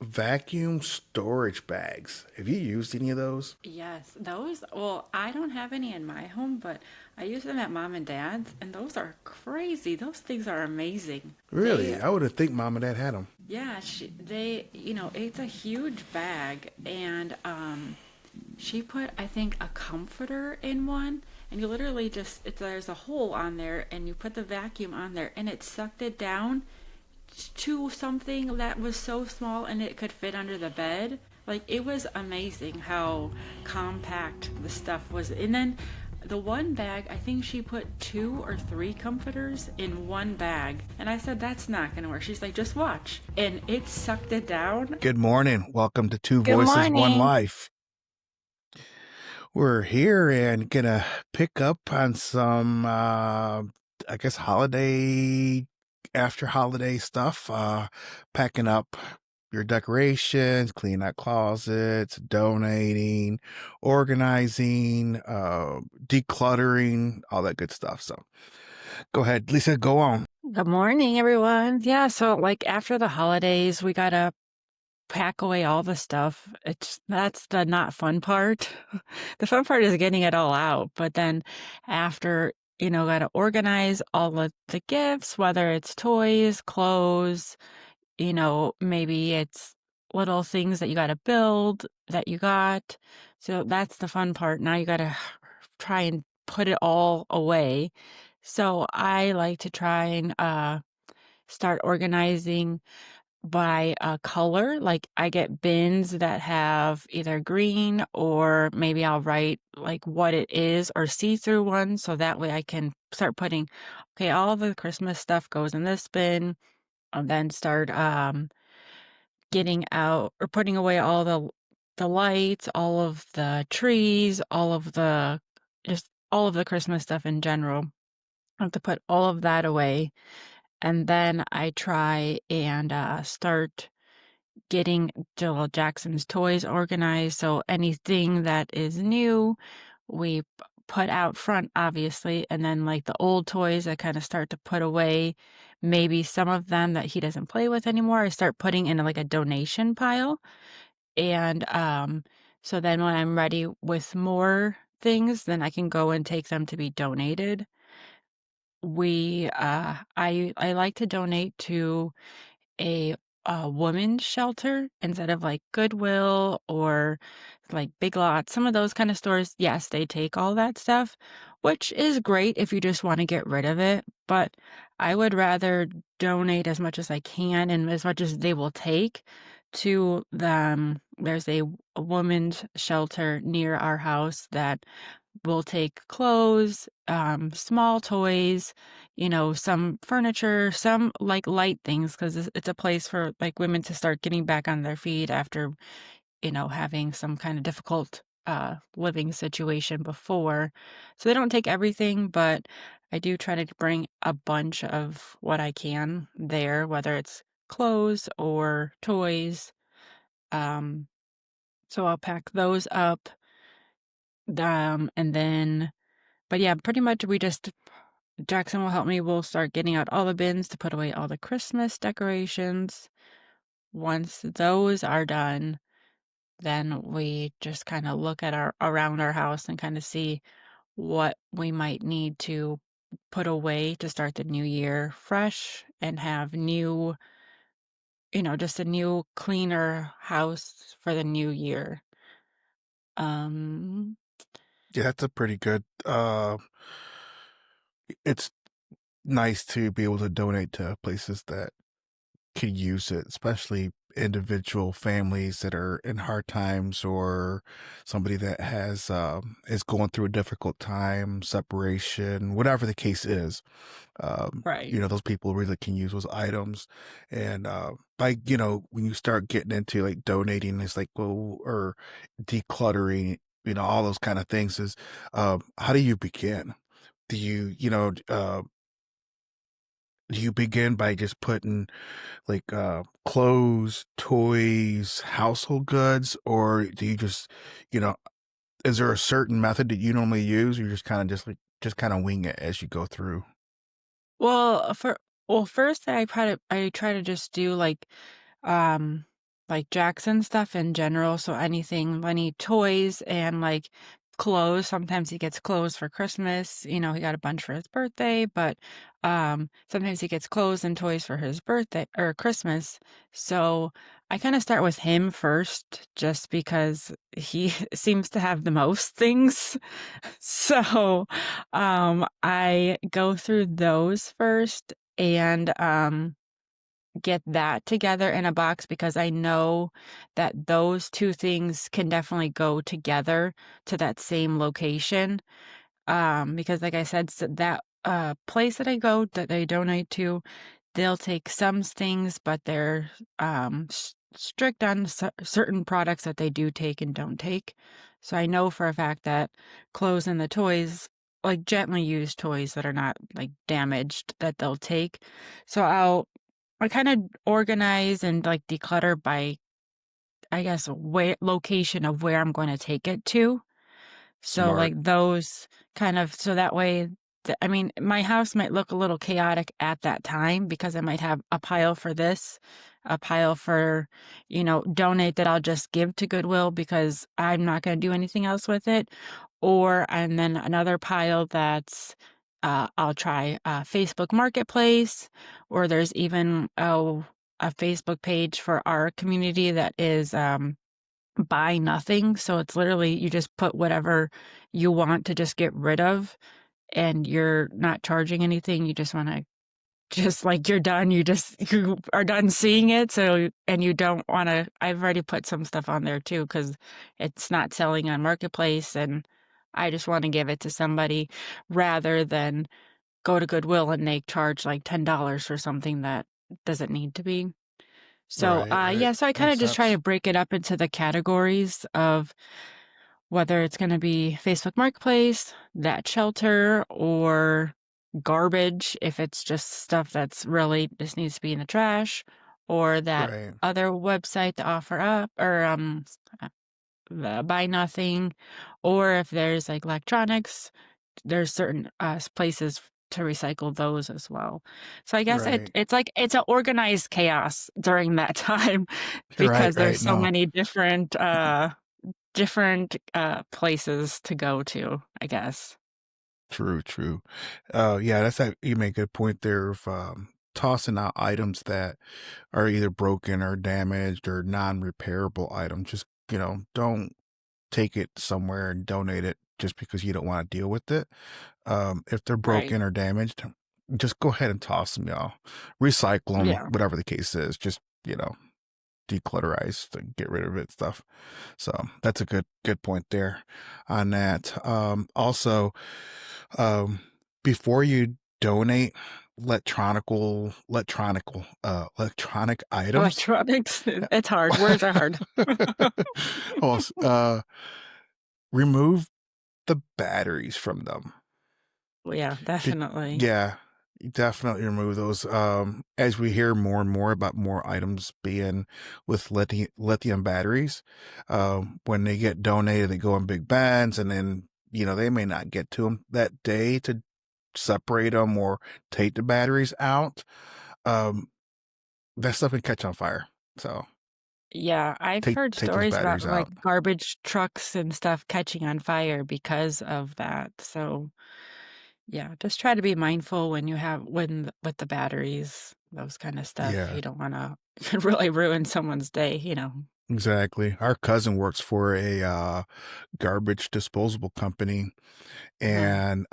Vacuum storage bags. Have you used any of those? Yes, those, well, I don't have any in my home, but I use them at mom and dad's, and those are crazy. Those things are amazing. Really? They, I would have think mom and dad had them. yeah, it's a huge bag, and she put, I think, a comforter in one, and you literally there's a hole on there, and you put the vacuum on there, and it sucked it down to something that was so small and it could fit under the bed. Like, it was amazing how compact the stuff was. And then the one bag, I think she put two or three comforters in one bag. And I said, that's not going to work. She's like, just watch. And it sucked it down. Good morning. Welcome to Two Good Voices, One morning. Life. We're here and gonna pick up on some, I guess, after holiday stuff. Packing up your decorations, cleaning out closets, donating, organizing, decluttering, all that good stuff. So go ahead, Lisa, go on. Good morning, everyone. Yeah, so like after the holidays, we gotta pack away all the stuff. That's the not fun part. The fun part is getting it all out, but then after, gotta organize all of the gifts, whether it's toys, clothes, maybe it's little things that you gotta build that you got. So that's the fun part. Now you gotta try and put it all away. So I like to try and start organizing by color. Like, I get bins that have either green, or maybe I'll write like what it is, or see-through ones, so that way I can start putting, okay, all the Christmas stuff goes in this bin, and then start getting out or putting away all the lights, all of the trees, all of the Christmas stuff in general. I have to put all of that away, and then I try and start getting Jill Jackson's toys organized. So anything that is new, we put out front, obviously, and then like the old toys, I kind of start to put away. Maybe some of them that he doesn't play with anymore, I start putting in like a donation pile. And so then when I'm ready with more things, then I can go and take them to be donated. I like to donate to a women's shelter instead of like Goodwill or like Big Lots. Some of those kind of stores, yes, they take all that stuff, which is great if you just want to get rid of it. But I would rather donate as much as I can and as much as they will take to them. There's a women's shelter near our house that will take clothes, small toys, some furniture, some like light things, because it's a place for like women to start getting back on their feet after, having some kind of difficult living situation before. So they don't take everything, but I do try to bring a bunch of what I can there, whether it's clothes or toys. Um, so I'll pack those up. And then, but yeah, pretty much Jackson will help me. We'll start getting out all the bins to put away all the Christmas decorations. Once those are done, then we just kind of look at around our house and kind of see what we might need to put away to start the new year fresh and have just a new, cleaner house for the new year. Um, Yeah, that's a pretty good. It's nice to be able to donate to places that could use it, especially individual families that are in hard times, or somebody that is going through a difficult time, separation, whatever the case is. right. Those people really can use those items. And like, when you start getting into like donating, it's like, well, or decluttering, all those kind of things is, how do you begin? Do you begin by just putting like clothes, toys, household goods, or do you just, you know, is there a certain method that you normally use, or you just kind of just kind of wing it as you go through? Well, first I try to just do like like Jackson stuff in general, so anything any toys and, like, clothes. Sometimes he gets clothes for Christmas, he got a bunch for his birthday, but, sometimes he gets clothes and toys for his birthday or Christmas, so I kinda start with him first just because he seems to have the most things. So, I go through those first and, get that together in a box because I know that those 2 things can definitely go together to that same location, because like I said, that, place that I go that they donate to, they'll take some things, but they're, strict on certain products that they do take and don't take. So I know for a fact that clothes and the toys, like gently used toys that are not, like, damaged, that they'll take. So I kinda organize and, like, declutter by, I guess, where location of where I'm gonna take it to. So, Smart. like, those kind of so that way I mean, my house might look a little chaotic at that time because I might have a pile for this, a pile for, donate that I'll just give to Goodwill because I'm not gonna do anything else with it, and then another pile that's, I'll try, Facebook Marketplace, or there's even, a Facebook page for our community that is, buy nothing, so it's literally you just put whatever you want to just get rid of, and you're not charging anything, you just wanna just like you're done, you are done seeing it, so and you don't wanna I've already put some stuff on there too because it's not selling on Marketplace, and I just wanna give it to somebody rather than go to Goodwill and they charge, like, $10 for something that doesn't need to be. So, Right, right. yeah, so I kinda Makes just try sense. to break it up into the categories of whether it's gonna be Facebook Marketplace, that shelter, or garbage if it's just stuff that's really just needs to be in the trash, or that Right. other website, to offer up or, the buy nothing, or if there's, like, electronics, there's certain, places to recycle those as well. So I guess Right. it's like it's a organized chaos during that time Right, because there's right. so No. many different, places to go to, I guess. True, true. Yeah, that's a you make a good point there of tossing out items that are either broken or damaged or non-repairable items. Just, don't take it somewhere and donate it just because you don't want to deal with it. If they're Right. broken or damaged, just go ahead and toss them, y'all. Recycle them, Yeah. whatever the case is. Just, declutterize and get rid of it stuff. So that's a good point there on that. Also, um, before you donate electronic items. Electronics, it's hard, words are hard. Also, remove the batteries from them. Well, yeah, Ju- definitely. yeah, you definitely remove those. As we hear more and more about more items being with lithium batteries, when they get donated, they go in big bags, and then they may not get to them that day to separate them or take the batteries out. Um, that stuff can catch on fire. So Yeah, I've heard take those stories about, batteries like, out. garbage trucks and stuff catching on fire because of that, so, yeah, just try to be mindful when you have with the batteries, those kinda stuff, Yeah, you don't wanna really ruin someone's day. exactly. Our cousin works for a garbage disposable company, Uh-huh. and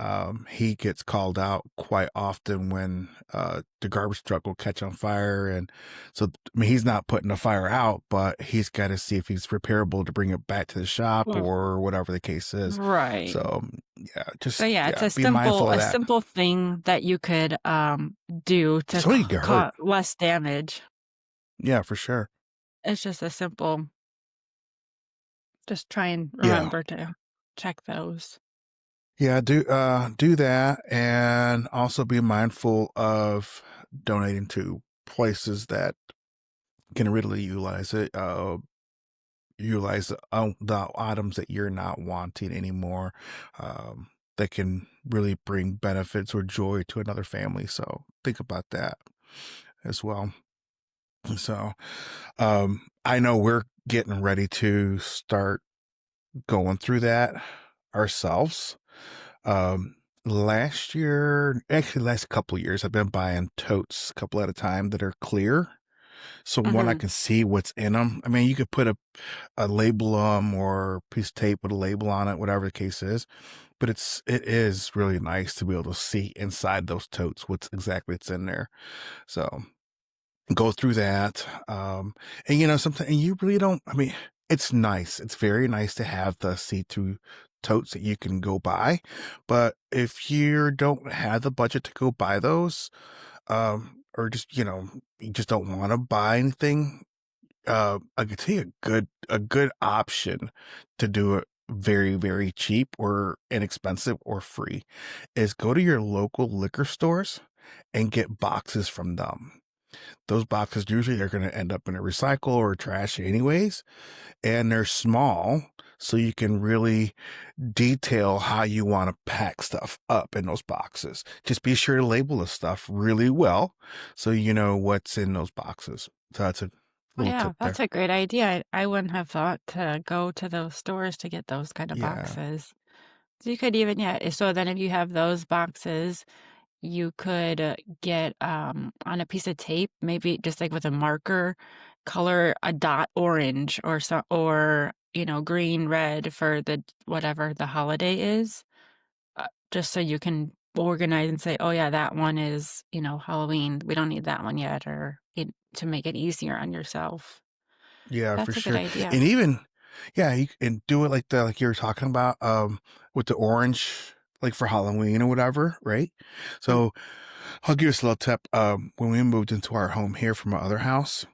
he gets called out quite often when the garbage truck will catch on fire. And so, I mean, he's not putting the fire out, but he's got to see if he's repairable to bring it back to the shop Well, or whatever the case is. right. So, yeah, So, just yeah, it's yeah, be mindful of a that. simple thing that you could, do to So you get hurt. less damage. Yeah, for sure. It's just a simple just try and Yeah. remember to check those. Yeah, do that, and also be mindful of donating to places that can really utilize it. Utilize the items that you're not wanting anymore, that can really bring benefits or joy to another family. So think about that as well. So, I know we're getting ready to start going through that ourselves. Last year, actually, last couple years, I've been buying totes a couple at a time that are clear. So one, I Mhm. can see what's in them. I mean, you could put a label on 'em or a piece of tape with a label on it, whatever the case is. But it is really nice to be able to see inside those totes what's exactly what's in there. So go through that. And something, and you really don't, I mean, it's nice. It's very nice to have the see-through totes that you can go buy. But if you don't have the budget to go buy those, or just, you just don't want to buy anything, I could tell you a good option to do it very, very cheap or inexpensive or free is go to your local liquor stores and get boxes from them. Those boxes usually are going to end up in a recycle or trash anyways, and they're small, so you can really detail how you want to pack stuff up in those boxes. Just be sure to label the stuff really well so you know what's in those boxes. So that's a Oh, little yeah, tip that's there. a great idea. I wouldn't have thought to go to those stores to get those kind of Yeah. boxes. So you could even, yeah, so then if you have those boxes, you could get on a piece of tape, maybe just like with a marker, color a dot orange or so, or green, red for the whatever the holiday is, just so you can organize and say, oh yeah, that one is Halloween. We don't need that one yet, or to make it easier on yourself. Yeah, for That's a good sure. idea. And even, yeah, and do it like you were talking about, with the orange, like for Halloween or whatever, right? Mm. So I'll give you a little tip. When we moved into our home here from our other house,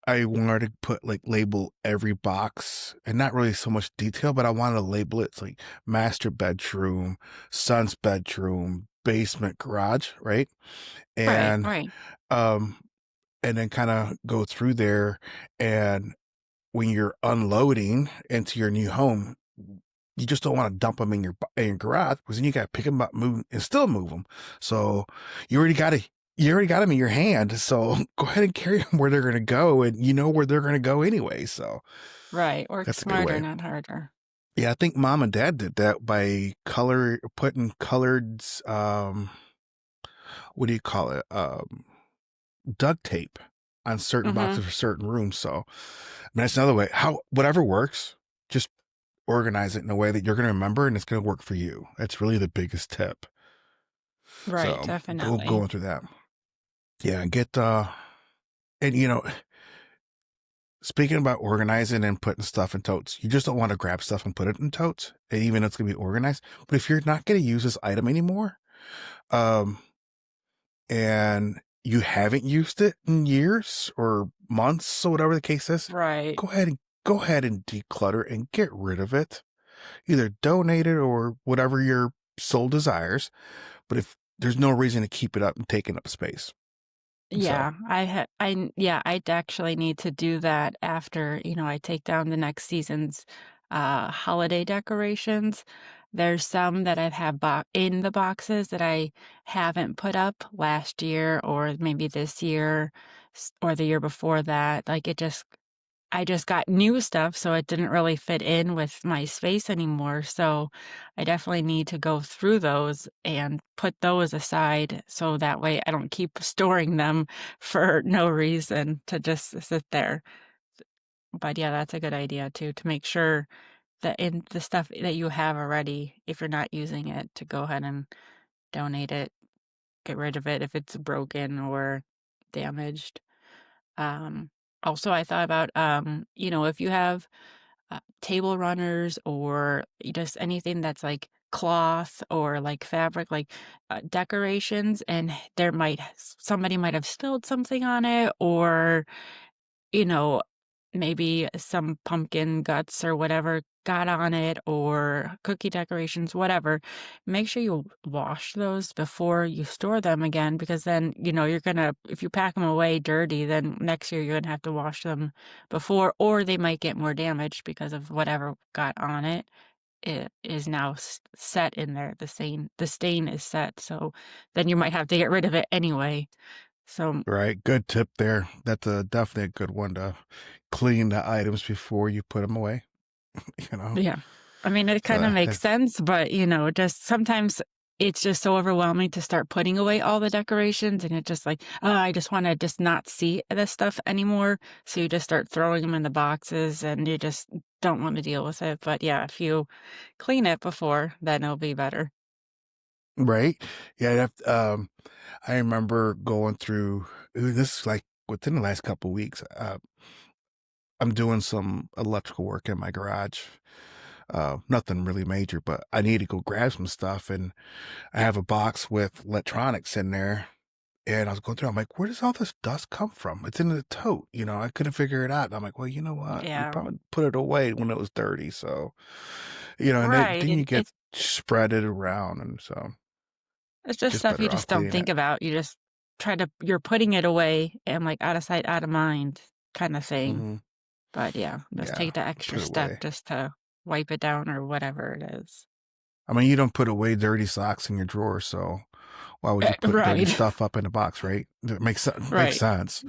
I wanted to put like label every box and not really so much detail, but I wanted to label it. It's like master bedroom, son's bedroom, basement, garage, right? Right, And right. um and then kind of go through there, and when you're unloading into your new home, you just don't want to dump them in your garage, because then you got to pick them up, move, and still move them. So you already got to you already got them in your hand. So go ahead and carry them where they're going to go, and you know where they're going to go anyway. So Right. Work that's a good smarter, way. not harder. Yeah, I think mom and dad did that by putting colored, what do you call it? Duct tape on certain Mhm. boxes for certain rooms. So, I mean, that's another way. How whatever works, just organize it in a way that you're going to remember and it's going to work for you. That's really the biggest tip. Right, So definitely. going through that. Yeah, and get and speaking about organizing and putting stuff in totes, you just don't want to grab stuff and put it in totes, and even though it's going to be organized. But if you're not going to use this item anymore, um, and you haven't used it in years or months or whatever the case is, Right. go ahead and declutter and get rid of it. Either donate it or whatever your soul desires. But if there's no reason to keep it up and taking up space. So Yeah, yeah, I'd actually need to do that after, I take down the next season's holiday decorations. There's some that I've had in the boxes that I haven't put up last year or maybe this year or the year before that. Like I just got new stuff, so it didn't really fit in with my space anymore. So I definitely need to go through those and put those aside so that way I don't keep storing them for no reason to just sit there. But yeah, that's a good idea too, to make sure that in the stuff that you have already, if you're not using it, to go ahead and donate it, get rid of it if it's broken or damaged. Um, Also, I thought about, if you have table runners or just anything that's like cloth or like fabric, like decorations, and somebody might have spilled something on it, or you know, maybe some pumpkin guts or whatever got on it, or cookie decorations, whatever. Make sure you wash those before you store them again, because then, if you pack them away dirty, then next year you're gonna have to wash them before, or they might get more damaged because of whatever got on it. It is now set in there. The stain is set. So then you might have to get rid of it anyway. So, Right. Good tip there. That's a definitely a good one to clean the items before you put them away, you know? yeah. I mean, it kinda So makes that's sense, but, just sometimes it's just so overwhelming to start putting away all the decorations, and it's just like, "Oh, I just wanna just not see this stuff anymore." So you just start throwing them in the boxes, and you just don't wanna deal with it, but, yeah, if you clean it before, then it'll be better. right. Yeah. I remember going through this is like within the last couple of weeks. I'm doing some electrical work in my garage. Nothing really major, but I need to go grab some stuff. And I have a box with electronics in there. And I was going through, I'm like, where does all this dust come from? It's in the tote. I couldn't figure it out. And I'm like, well, you know what? We Yeah. probably put it away when it was dirty. So, and Right, then you and get spread it around. And so it's just just stuff you better off just don't cleaning it. think about, you just you're putting it away and, like, out of sight, out of mind kinda thing. Hmm. But, yeah, just Yeah. take the extra Put it step away. just to wipe it down or whatever it is. I mean, you don't put away dirty socks in your drawer. So why would you put dirty Right, stuff up in a box, right? That makes right. sense.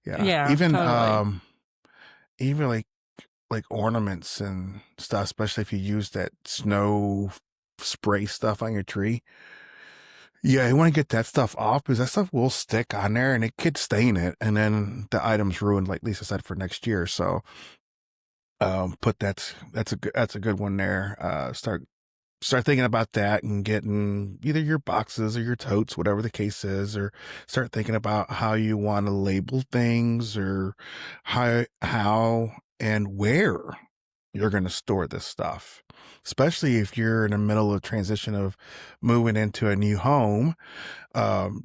Yeah. Yeah, totally. Even like ornaments and stuff, especially if you use that snow spray stuff on your tree. Yeah, you want to get that stuff off because that stuff will stick on there and it could stain it, and then the item's ruined, like Lisa said, for next year. So, put that's a good one there. Start thinking about that and getting either your boxes or your totes, whatever the case is, or start thinking about how you want to label things or how and where you're going to store this stuff. Especially if you're in the middle of transition of moving into a new home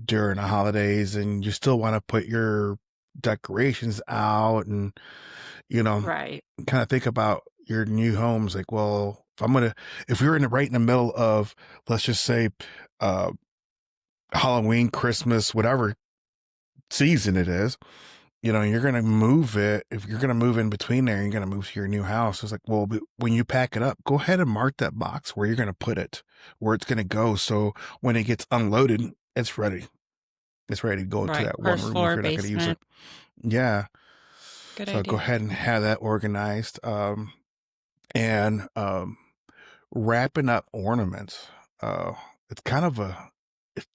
during the holidays and you still want to put your decorations out and you know Right. kind of think about your new homes like, well, if you're right in the middle of, let's just say, uh Halloween, Christmas, whatever season it is, you're gonna move it. If you're gonna move in between there, you're gonna move to your new house. It's like, well, but when you pack it up, go ahead and mark that box where you're gonna put it, where it's gonna go, so when it gets unloaded, it's ready to go to Right. that one First room if floor, you're not gonna use it. basement. Yeah. Good So go idea. ahead and have that organized. And wrapping up ornaments. Uh, it's kind of a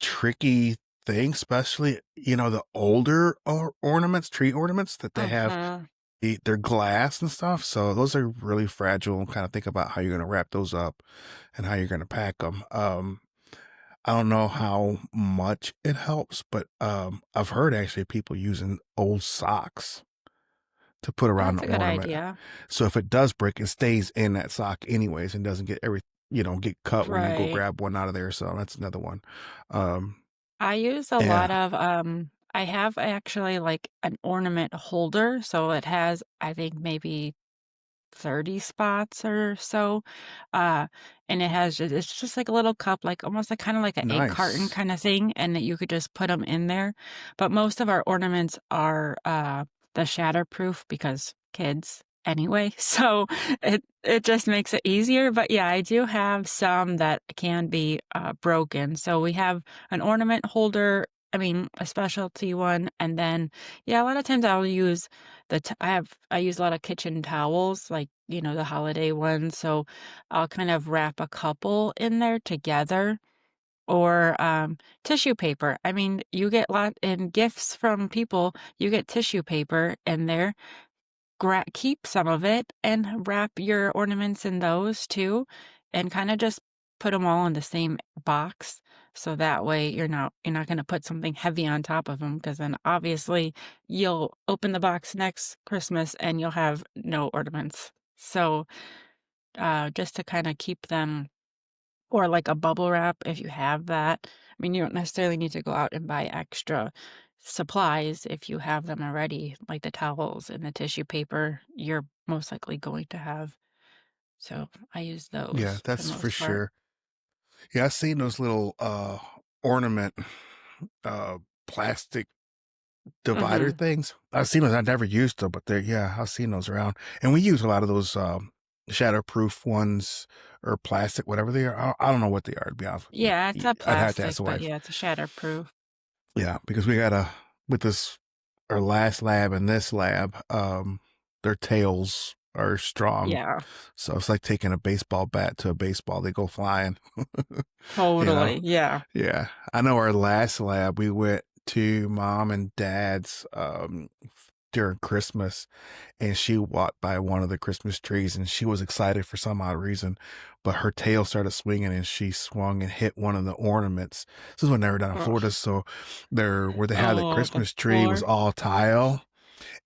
tricky thing, especially, the older ornaments, tree ornaments that they have, Mhm. they're glass and stuff. So those are really fragile. Kind of think about how you're going to wrap those up and how you're going to pack them. I don't know how much it helps, but I've heard actually people using old socks to put around That's the a good ornament. idea. So if it does break, it stays in that sock anyways and doesn't get cut when you go Right. grab one out of there. So that's another one. Um, I use a lot yeah, of, I have actually, like, an ornament holder, so it has, I think, maybe 30 spots or so, uh, and it's just like a little cup, like, almost like kinda like an egg carton nice. kinda thing, and that you could just put them in there, but most of our ornaments are, the shatterproof because kids anyway, so it just makes it easier, but yeah, I do have some that can be, broken, so we have an ornament holder, I mean, a specialty one, and then, yeah, a lot of times I'll use I use a lot of kitchen towels, like, the holiday ones, so I'll kind of wrap a couple in there together or, tissue paper. I mean, you get lot in gifts from people, you get tissue paper in there, keep some of it and wrap your ornaments in those too, and kinda just put them all in the same box, so that way you're not gonna put something heavy on top of them, because then obviously you'll open the box next Christmas and you'll have no ornaments. So, just to kinda keep them, or like a bubble wrap if you have that. I mean, you don't necessarily need to go out and buy extra supplies if you have them already, like the towels and the tissue paper you're most likely going to have. So I use Yeah, those for the that's for most part. sure. Yeah, I've seen those little ornament uh plastic divider Mhm. things. I've seen those. I never used them, but I've seen those around. And we use a lot of those shatterproof ones or plastic, whatever they are. I don't know what they are, to be honest with Yeah, you. it's a I'd have to plastic, ask the but wife. yeah, it's a shatterproof. Yeah, because we got with this our last lab and this lab, their tails are strong. Yeah, So it's like taking a baseball bat to a baseball. They go flying, you know? totally. Yeah. Yeah. I know our last lab, we went to mom and dad's during Christmas, and she walked by one of the Christmas trees and she was excited for some odd reason, but her tail started swinging and she swung and hit one of the ornaments. This is what never done in Ugh. Florida. So there, where they had the Oh, the Christmas tree was floor. all tile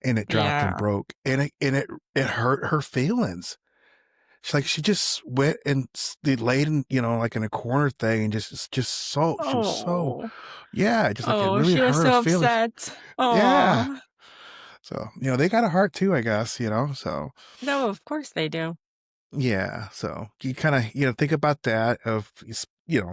and it dropped and Yeah. broke and it hurt her feelings. She's like, she just went and they laid in, like in a corner thing and just so, she was so, Oh. yeah, just like it Oh, really she was hurt her so feelings. upset. Yeah. Oh. So, they got a heart too, I guess, so No, of course they do. yeah. So you kind of, think about that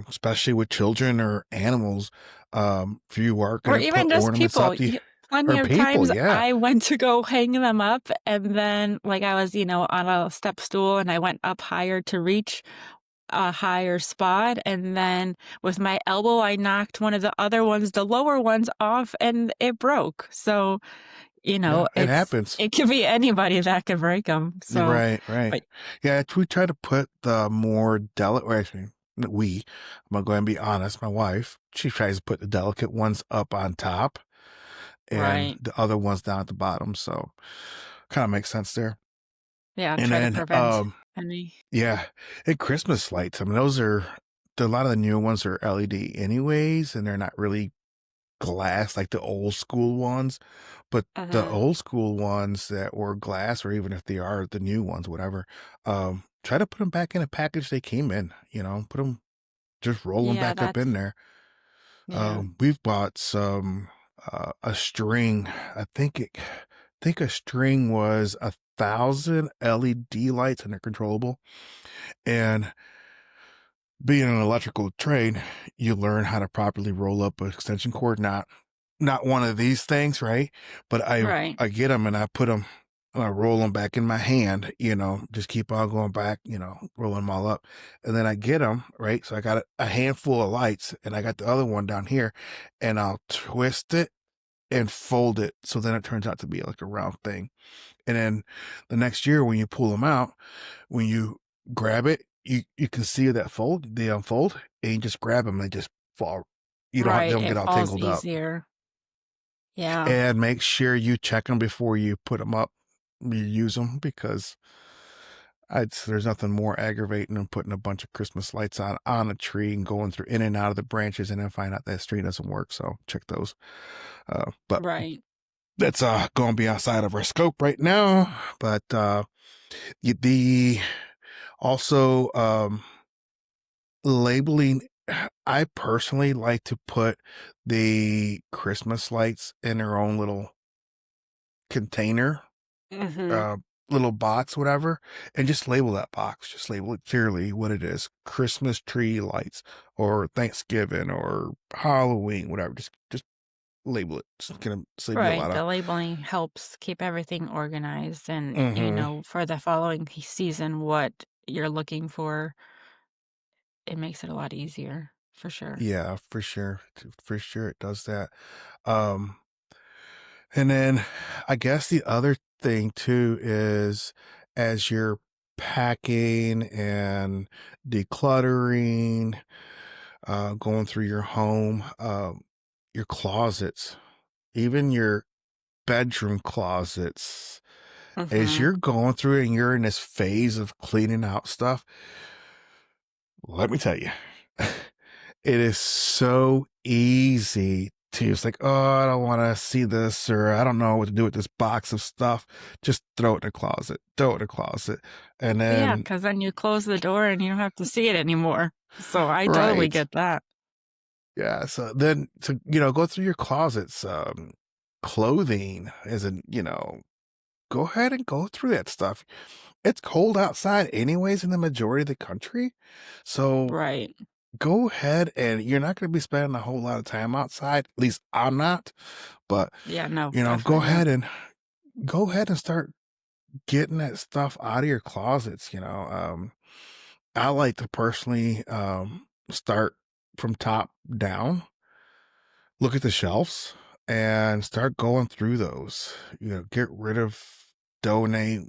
especially with children or animals, if you are Or going to put even just ornaments people. up, Plenty or of people. times Yeah. I went to go hang them up, and then, like, I was, on a step stool, and I went up higher to reach a higher spot, and then with my elbow, I knocked one of the other ones, the lower ones, off, and it broke. So, Yeah. It happens. it could be anybody that could break them. You're So, right. Right. but Yeah. We try to put the more delicate, actually, I'm going to go ahead and be honest. My wife, she tries to put the delicate ones up on top and right. the other ones down at the bottom. So kind of makes sense there. Yeah, And try to then, prevent any. yeah, and Christmas lights. I mean, a lot of the newer ones are LED anyways, and they're not really glass like the old school ones. But the Mhm. old school ones that were glass, or even if they are the new ones, whatever, try to put them back in a package they came in. Put them, just roll them Yeah, back up in that's there. yeah. We've bought some a string. I think a string was 1,000 LED lights, and they're controllable. And being an electrical trade, you learn how to properly roll up an extension cord. Not one of these things, right? But I Right. I get them and I put them, and I roll them back in my hand. Just keep on going back. Rolling them all up, and then I get them right. So I got a handful of lights, and I got the other one down here, and I'll twist it and fold it, so then it turns out to be like a round thing. And then the next year when you pull them out, when you grab it, you can see that they unfold, and you just grab them and they just fall. They Right, don't it get all falls tangled up. easier. Yeah. And make sure you check them before you put them up, you use them, because there's nothing more aggravating than putting a bunch of Christmas lights on a tree and going through in and out of the branches and then find out that tree doesn't work. So check those. But Right. that's going to be outside of our scope right now. But the also labeling. I personally like to put the Christmas lights in their own little container, Mhm. uh, little box, whatever, and just label that box. Just label it clearly what it is: Christmas tree lights, or Thanksgiving, or Halloween, whatever. Just label it. It's gonna save you a Right, lot of. the labeling helps keep everything organized and, Hmm. for the following season, what you're looking for, it makes it a lot easier, for sure. Yeah, for sure. For sure, it does that. Um, And then I guess the other thing too is, as you're packing and decluttering, going through your home, your closets, even your bedroom closets, as Mhm. you're going through it and you're in this phase of cleaning out stuff, let me tell you, it is so easy to, it's like, oh, I don't want to see this, or I don't know what to do with this box of stuff. Just throw it in the closet, throw it in the closet. And Yeah, then, because then you close the door and you don't have to see it anymore. So I totally right. get that. Yeah. So then to, go through your closets, clothing isn't, go ahead and go through that stuff. It's cold outside anyways in the majority of the country. So Right. go ahead, and you're not going to be spending a whole lot of time outside. At least I'm not. But Yeah, no, go definitely not. ahead and start getting that stuff out of your closets. I like to personally start from top down. Look at the shelves. and start going through those. Get rid of, donate,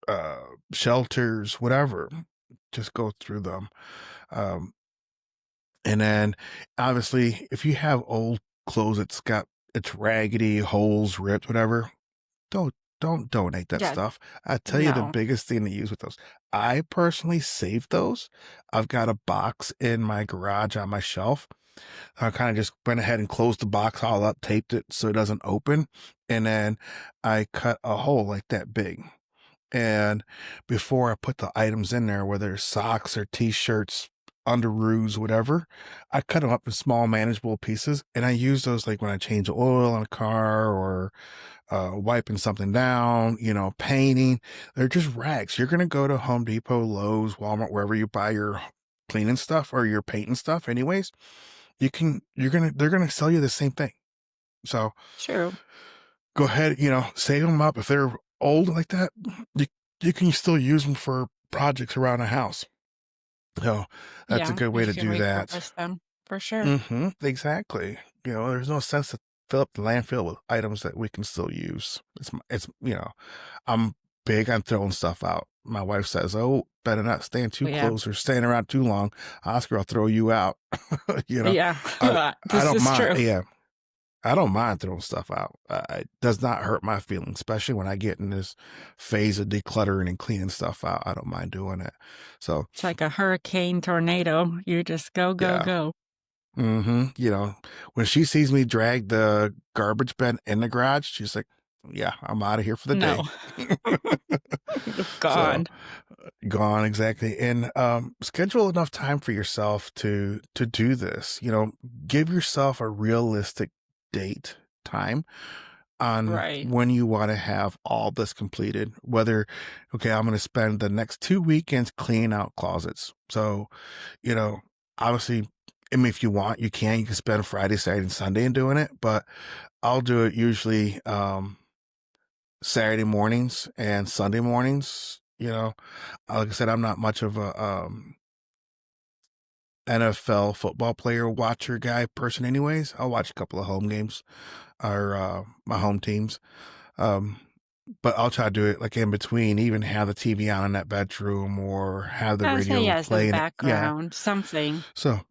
uh, shelters, whatever. Just go through them. Um, and then obviously, if you have old clothes it's raggedy, holes, ripped, whatever, don't don't donate that Yeah, stuff. I tell you the no. biggest thing to use with those. I personally save those. I've got a box in my garage on my shelf. I kind of just went ahead and closed the box all up, taped it so it doesn't open, and then I cut a hole like that big. And before I put the items in there, whether it's socks or t-shirts, underoos, whatever, I cut them up in small, manageable pieces, and I use those like when I change the oil on a car or wiping something down, painting. They're just rags. You're gonna go to Home Depot, Lowe's, Walmart, wherever you buy your cleaning stuff or your painting stuff. Anyways, they're gonna sell you the same thing. So True. go ahead, save them up. If they're old like that, you you can still use them for projects around the house. So that's a Yeah, good way you to can do that. repurpose them for sure. Exactly. There's no sense to fill up the landfill with items that we can still use. I'm big on throwing stuff out. My wife says, "Oh, better not stand too Yeah. close or stand around too long. Oscar, I'll throw you out." you know, Yeah. I I This don't is mind. true. Yeah, I don't mind throwing stuff out. It does not hurt my feelings, especially when I get in this phase of decluttering and cleaning stuff out. I don't mind doing it. So It's like a hurricane tornado. You just go, go, yeah. go. When she sees me drag the garbage bin in the garage, she's like, "Yeah, I'm out of here for the No. day." So Gone. gone exactly, and schedule enough time for yourself to do this. Give yourself a realistic date time on Right. when you want to have all this completed. Whether, okay, I'm going to spend the next 2 weekends cleaning out closets. So, you know, obviously, I mean, if you want, you can spend Friday, Saturday, and Sunday in doing it, but I'll do it usually Saturday mornings and Sunday mornings. Like I said, I'm not much of a NFL football player watcher guy person anyways. I'll watch a couple of home games or my home teams. Um, but I'll try to do it like in between, even have the TV on in that bedroom or have the I would say radio yes, in playing it. Yeah. background, something. So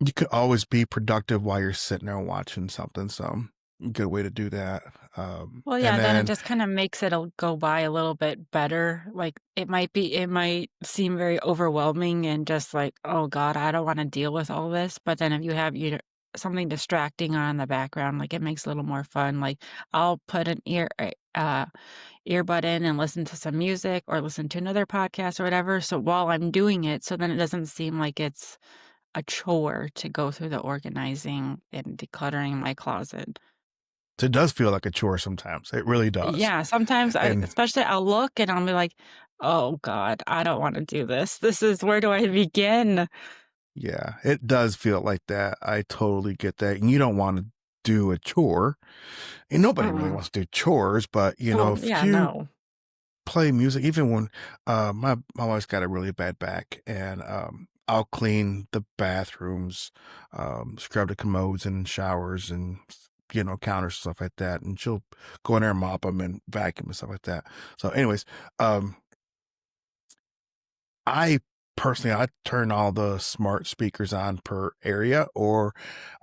you could always be productive while you're sitting there watching something. So good way to do that. Well, And yeah, then it then just kinda makes it'll go by a little bit better. Like, it might seem very overwhelming and just like, "Oh god, I don't wanna deal with all this," but then if you have, something distracting on in the background, like, it makes it a little more fun. Like, I'll put an earbud in and listen to some music or listen to another podcast or whatever, so while I'm doing it, so then it doesn't seem like it's a chore to go through the organizing and decluttering my closet. it does feel like a chore sometimes. It really does. Yeah, sometimes And especially I'll look and I'll be like, "Oh god, I don't wanna do this. This is where do I begin?" yeah, it does feel like that. I totally get that. And you don't want to do a chore. And nobody really Mm-mm. wants to do chores, but Well, if yeah, you no. play music, even when my wife's got a really bad back, and I'll clean the bathrooms, scrub the commodes and showers and counters and stuff like that, and she'll go in there and mop them and vacuum and stuff like that. So, anyways, um, I personally, I turn all the smart speakers on per area, or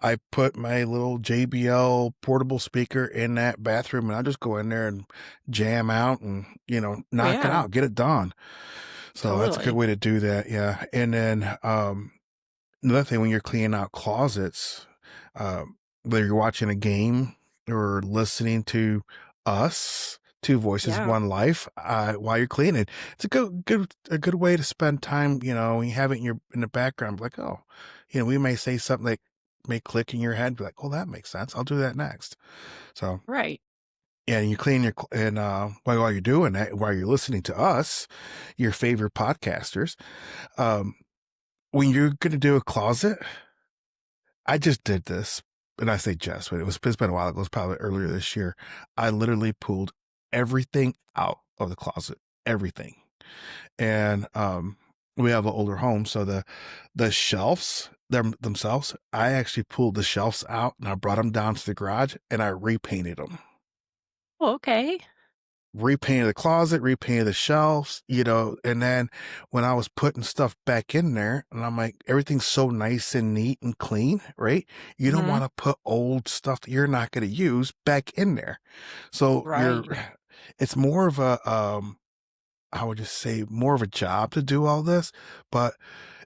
I put my little JBL portable speaker in that bathroom, and I just go in there and jam out and Oh, knock it yeah, out, get it done. So that's a good totally. way to do that. Yeah, and then another thing when you're cleaning out closets, whether you're watching a game or listening to us, Two Voices, Yeah, One Life, while you're cleaning, it's a good way to spend time. When you have it in the background, like, oh, we may say something that may click in your head, be like, oh, that makes sense. I'll do that next. So right. yeah, and you clean and while you're doing that, while you're listening to us, your favorite podcasters, um, when you're gonna do a closet, I just did this, and I say just, but it's been a while ago. It was probably earlier this year. I literally pulled everything out of the closet, everything, and we have an older home, so the shelves. themselves, I actually pulled the shelves out and I brought them down to the garage and I repainted them. Oh, okay. Repainted the closet, repainted the shelves, and then when I was putting stuff back in there, and I'm like, everything's so nice and neat and clean, right? You don't Mhm. want to put old stuff that you're not going to use back in there. So Right. it's more of I would just say more of a job to do all this, but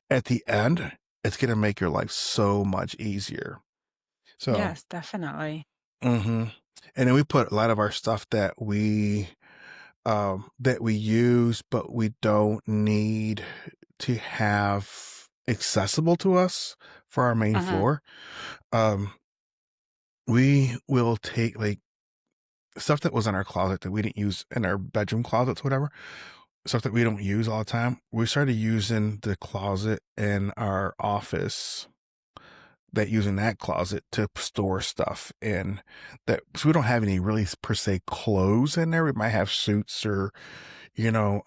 at the end, it's going to make your life so much easier. So, Yes, definitely. hmm and then we put a lot of our stuff that we use, but we don't need to have accessible to us for our main Mhm. floor. Um, we will take like stuff that was in our closet that we didn't use in our bedroom closets, whatever, stuff that we don't use all the time. We started using the closet in our office, that using that closet to store stuff in that. So we don't have any really per se clothes in there. We might have suits or, you know,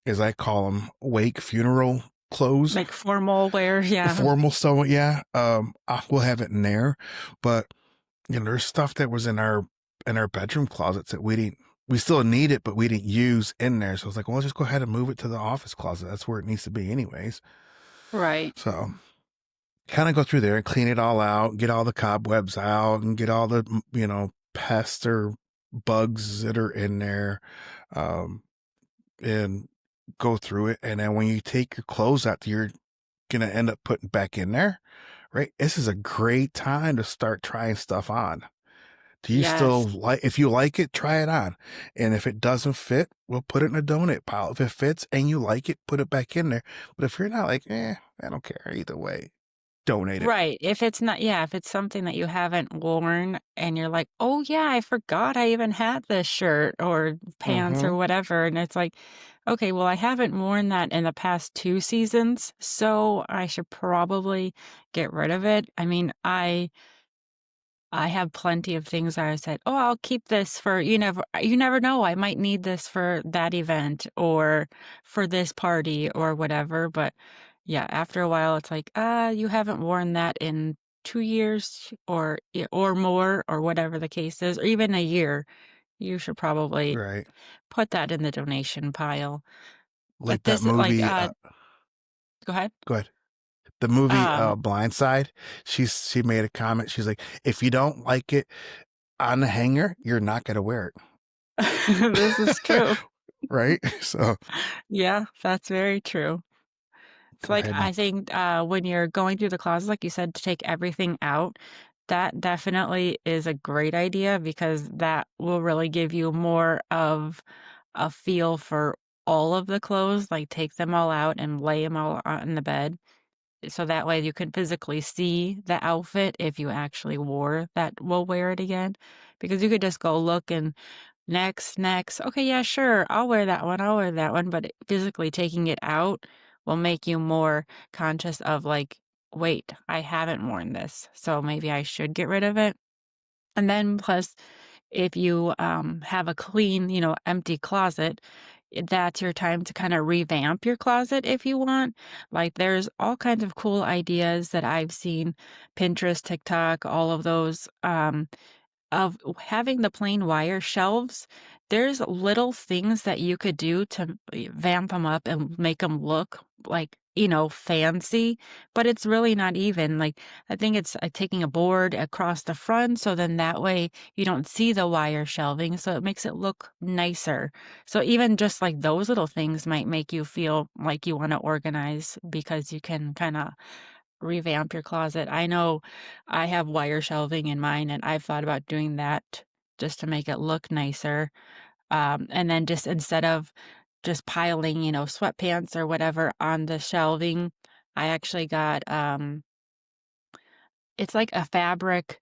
as I call them, wake funeral clothes, Like formal wear, yeah. formal stuff. Yeah, we'll have it in there, but there's stuff that was in our bedroom closets that we didn't. We still need it, but we didn't use in there. So I was like, well, let's just go ahead and move it to the office closet. That's where it needs to be, anyways. Right. So kind of go through there and clean it all out, get all the cobwebs out, and get all the pests or bugs that are in there. Um, and go through it. And then when you take your clothes out that you're gonna end up putting back in there, right? This is a great time to start trying stuff on. Do you still Yes. if you like it, try it on. And if it doesn't fit, we'll put it in a donate pile. If it fits and you like it, put it back in there. But if you're not like, I don't care either way, donate it. Right. If it's not, yeah, if it's something that you haven't worn and you're like, "Oh, yeah, I forgot I even had this shirt or pants Mm-hmm. or whatever." And it's like, "Okay, well, I haven't worn that in the past 2 seasons, so I should probably get rid of it." I mean, I have plenty of things I said, "Oh, I'll keep this for," you never know, I might need this for that event or for this party or whatever, but yeah, after a while, it's like, you haven't worn that in 2 years or more," or whatever the case is, or even a year. You should probably Right. put that in the donation pile. But Like that this is like, movie. go ahead. Go ahead. The movie Um, Blindside. She made a comment. She's like, if you don't like it on the hanger, you're not gonna wear this is it. true. Right? So Yeah, that's very true. It's go like, ahead and I think, when you're going through the closet, like you said, to take everything out, that definitely is a great idea because that will really give you more of a feel for all of the clothes, like, take them all out and lay them all out in the bed, so that way you can physically see the outfit if you actually wore that will wear it again, because you could just go look and next, next. Okay, yeah, sure. I'll wear that one. I'll wear that one. But physically taking it out will make you more conscious of like, wait, I haven't worn this. So maybe I should get rid of it. And then plus, if you have a clean, empty closet, that's your time to kind of revamp your closet if you want. Like there's all kinds of cool ideas that I've seen, Pinterest, TikTok, all of those. Of having the plain wire shelves, there's little things that you could do to vamp them up and make them look like, fancy, but it's really not even, like, I think it's, taking a board across the front, so then that way you don't see the wire shelving, so it makes it look nicer. So even just, like, those little things might make you feel like you wanna organize because you can kinda revamp your closet. I know I have wire shelving in mine, and I've thought about doing that just to make it look nicer. And then just instead of just piling, sweatpants or whatever on the shelving, I actually got it's like a fabric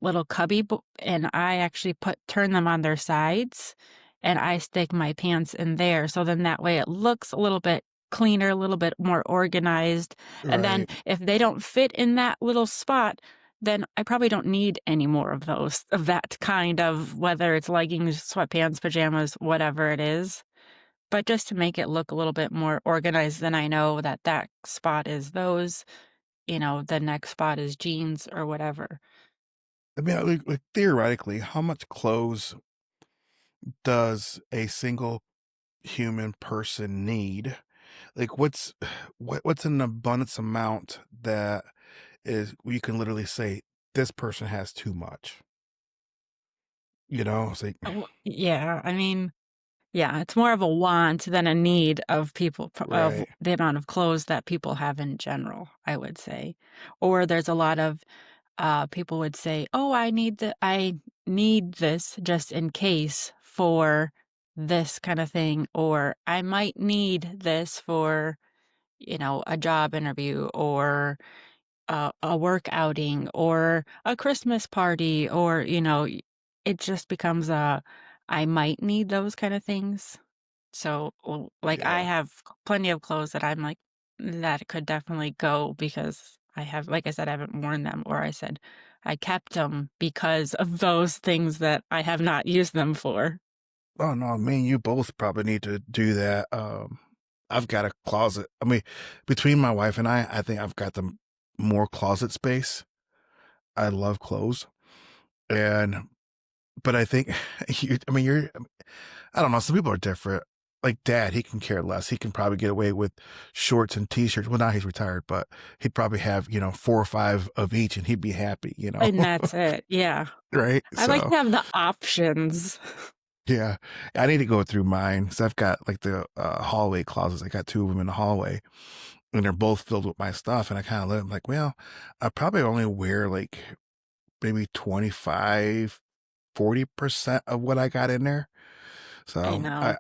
little cubby, and I actually turn them on their sides, and I stick my pants in there. So then that way it looks a little bit cleaner, a little bit more organized. And then right. if they don't fit in that little spot, then I probably don't need any more of those, of that kind of, whether it's leggings, sweatpants, pajamas, whatever it is. But just to make it look a little bit more organized, then I know that that spot is those. the next spot is jeans or whatever. I mean, like theoretically, how much clothes does a single human person need? Like, what's an abundance amount that is you can literally say this person has too much? It's like, Yeah, I mean, yeah, it's more of a want than a need of of right, the amount of clothes that people have in general, I would say. Or there's a lot of people would say, "Oh, I need this just in case for this kind of thing," or "I might need this for, a job interview or a work outing or a Christmas party," or, it just becomes a I might need those kind of things. So, like, I yeah. have plenty of clothes that I'm like, that could definitely go because like I said, I haven't worn them, or I said I kept them because of those things that I have not used them for. Oh no, me and you both probably need to do that. I've got a closet. I mean, between my wife and I think I've got the more closet space. I love clothes, and but I think I mean, I don't know. Some people are different. Like dad, he can care less. He can probably get away with shorts and t-shirts. Well, now he's retired, but he'd probably have, 4 or 5 of each and he'd be happy. And that's it. Yeah. Right? I like So, to have the options. yeah, I need to go through mine because I've got like the hallway closets. I got 2 of them in the hallway and they're both filled with my stuff. And I kind of look I'm like, well, I probably only wear like maybe 25-40% of what I got in there. I So know.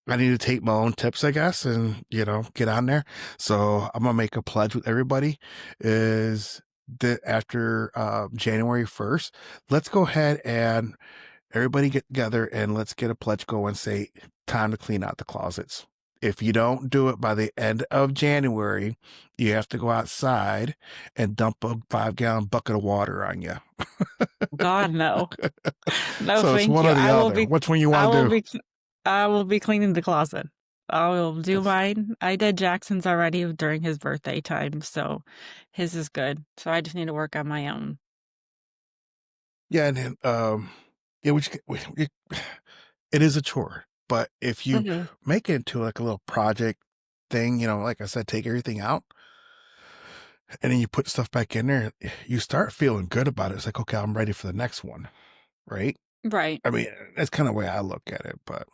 I need to take my own tips, I guess, and get on there. So I'm gonna make a pledge with everybody is that after January 1st, let's go ahead and everybody get together and let's get a pledge going, say time to clean out the closets. If you don't do it by the end of January, you have to go outside and dump a 5-gallon bucket of water on you. God, no. No, So it's thank one you. or the other. Which one you I want to will do? be I will be cleaning the closet. I will do That's mine. I did Jackson's already during his birthday time, so his is good. So I just need to work on my own. Yeah, and then yeah, it is a chore, but if you Mhm. make it into like a little project thing, like I said, take everything out and then you put stuff back in there, you start feeling good about it. It's like, okay, I'm ready for the next one, right? Right. I mean, that's kind of the way I look at it, but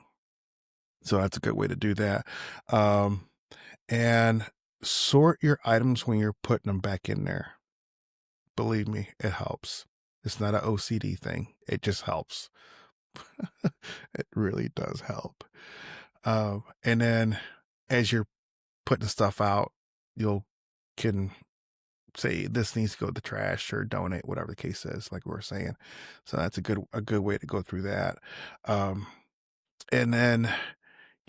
so that's a good way to do that. Um, and sort your items when you're putting them back in there. Believe me, it helps. It's not an OCD thing. It just helps. It really does help. And then as you're putting stuff out, you'll can say this needs to go to the trash or donate, whatever the case is, like we were saying. So that's a good way to go through that. Um, and then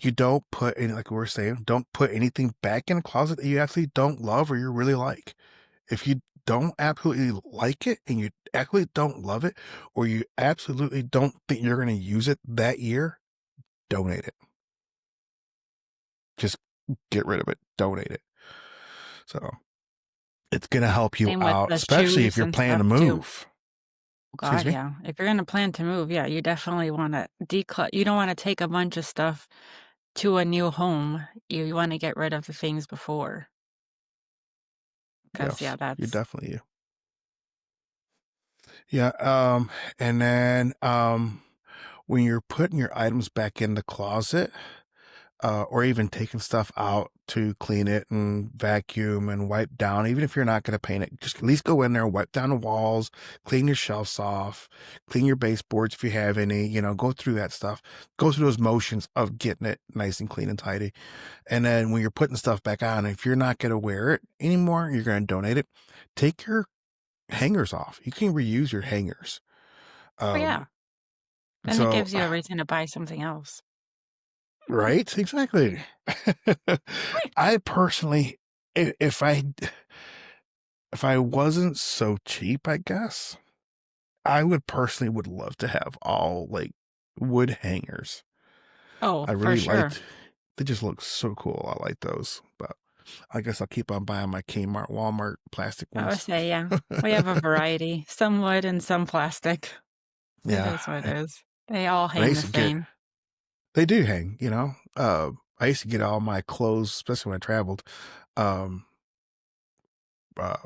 you don't put any, like we were saying, don't put anything back in a closet that you actually don't love or you really like. If you don't absolutely like it and you absolutely don't love it, or you absolutely don't think you're going to use it that year, donate it. Just get rid of it, donate it. So it's going to help you Same with out, the especially if shoes you're and planning stuff to too. move. Excuse God, me? yeah. If you're gonna plan to move, yeah, you definitely wanna declut you don't wanna take a bunch of stuff to a new home. You wanna get rid of the things before, because yeah, Yes, you that's definitely. Yeah. And then when you're putting your items back in the closet, or even taking stuff out to clean it and vacuum and wipe down, even if you're not going to paint it, just at least go in there, wipe down the walls, clean your shelves off, clean your baseboards if you have any, go through that stuff, go through those motions of getting it nice and clean and tidy. And then when you're putting stuff back on, if you're not going to wear it anymore, you're going to donate it, take your hangers off. You can reuse your hangers. oh, Um, yeah. Then it so, gives you a reason to buy something else. right, exactly. Right. I personally, if I wasn't so cheap, I guess I would personally would love to have all like wood hangers. Oh, I for really sure. liked. They just look so cool. I like those, but. I guess I'll keep on buying my Kmart, Walmart plastic I would ones. say, yeah, we have a variety, some wood and some plastic. It Yeah, is what it is. They all and I hang used the to get same. they do hang, you know. I used to get all my clothes, especially when I traveled. Um, what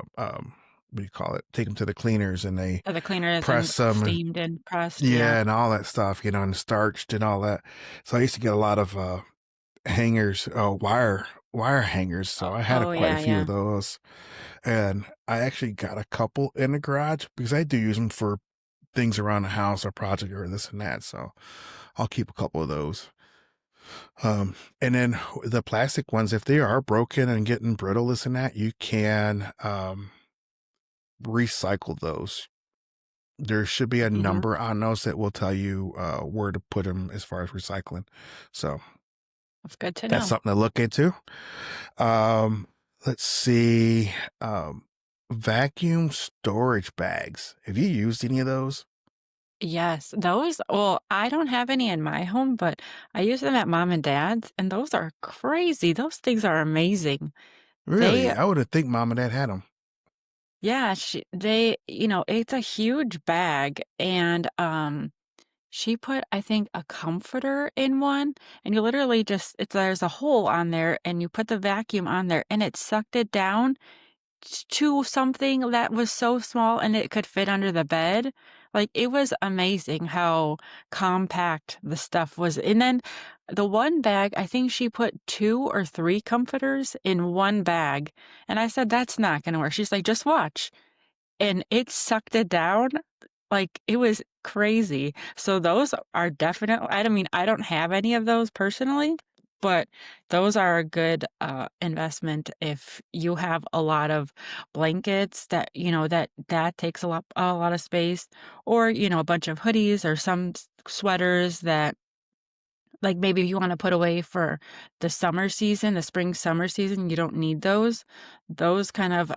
do you call it? Take them to the cleaners, and they So the cleaner isn't press them, and steamed and pressed, yeah. yeah, and all that stuff, you know, and starched and all that. So I used to get a lot of hangers, wire hangers. So I had Oh, quite a yeah, few of yeah. those, and I actually got a couple in the garage because I do use them for things around the house or project or this and that. So I'll keep a couple of those. And then the plastic ones, if they are broken and getting brittle, this and that, you can recycle those. There should be a Mhm. number on those that will tell you where to put them as far as recycling. So That's good to that's know. something to look into. Um, let's see. Um, Vacuum storage bags. Have you used any of those? Yes, those well, I don't have any in my home, but I use them at mom and dad's, and those are crazy. Those things are amazing. They Really? I would have think mom and dad had them. yeah, it's a huge bag, and, she put, I think, a comforter in one, and you literally just there's a hole on there, and you put the vacuum on there, and it sucked it down to something that was so small and it could fit under the bed. Like, it was amazing how compact the stuff was. And then the one bag, I think she put 2 or 3 comforters in one bag, and I said, "That's not gonna work." She's like, "Just watch." And it sucked it down, like, it was crazy. So those are definitely I don't mean, I don't have any of those personally, but those are a good, investment if you have a lot of blankets that takes a lot of space, or, a bunch of hoodies or some sweaters that like, maybe you wanna put away for the summer season, the spring summer season, you don't need those. Those kind of,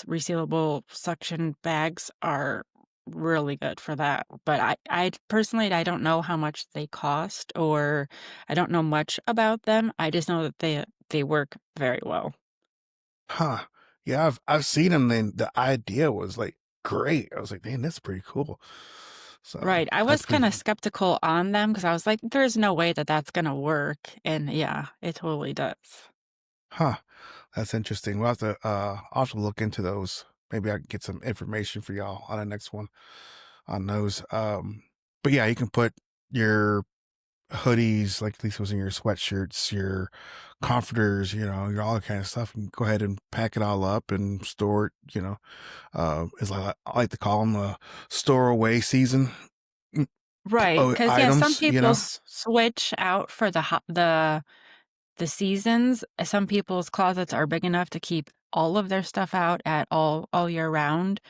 resealable suction bags are really good for that, but I personally, I don't know how much they cost, or I don't know much about them. I just know that they work very well. Huh. Yeah, I've seen them. Then the idea was like great. I was like, man, that's pretty cool. So Right, I that's was pretty. kinda skeptical on them because I was like, "There's no way that that's gonna work," and yeah, it totally does. Huh. That's interesting. I'll have to look into those. Maybe I can get some information for y'all on the next one on those. But yeah, you can put your hoodies, like Lisa was in your sweatshirts, your comforters, your all that kind of stuff, and go ahead and pack it all up and store it. Is like I like to call them a store away season Right, because yeah, some items. people switch out for the seasons. Some people's closets are big enough to keep all of their stuff out at all year round.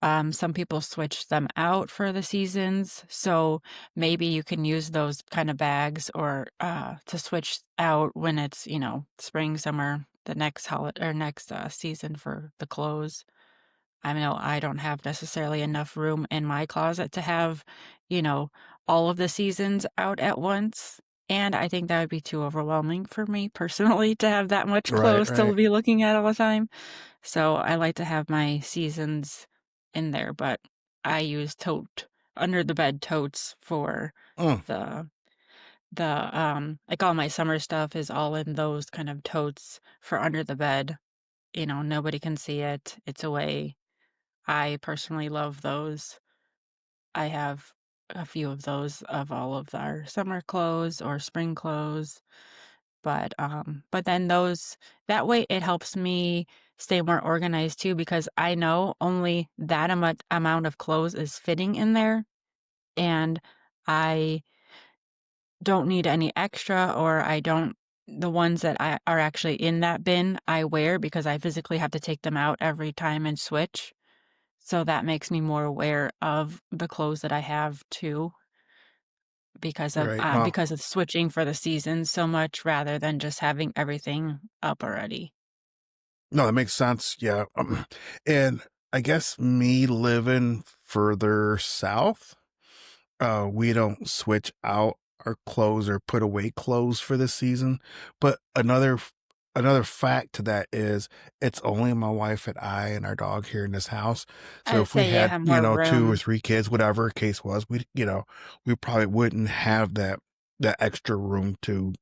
Some people switch them out for the seasons, so maybe you can use those kind of bags or, to switch out when it's, spring, summer, the next holiday or next, season for the clothes. I know I don't have necessarily enough room in my closet to have, you know, all of the seasons out at once, and I think that would be too overwhelming for me personally to have that much Right, clothes to right. be looking at all the time. So I like to have my seasons in there, but I use under the bed totes for Mm, the like all my summer stuff is all in those kind of totes for under the bed. Nobody can see it. It's away. I personally love those. I have a few of those of all of our summer clothes or spring clothes, but then those that way it helps me stay more organized too because I know only that amount of clothes is fitting in there, and I don't need any extra, or I don't the ones that are actually in that bin, I wear because I physically have to take them out every time and switch. So that makes me more aware of the clothes that I have too, right. Well, because of switching for the seasons so much rather than just having everything up already. no, that makes sense. Yeah. And I guess me living further south, we don't switch out our clothes or put away clothes for this season. But another fact to that is it's only my wife and I and our dog here in this house. So I'd if we say, had, yeah, more two or room. three kids, whatever case was, we probably wouldn't have that extra room to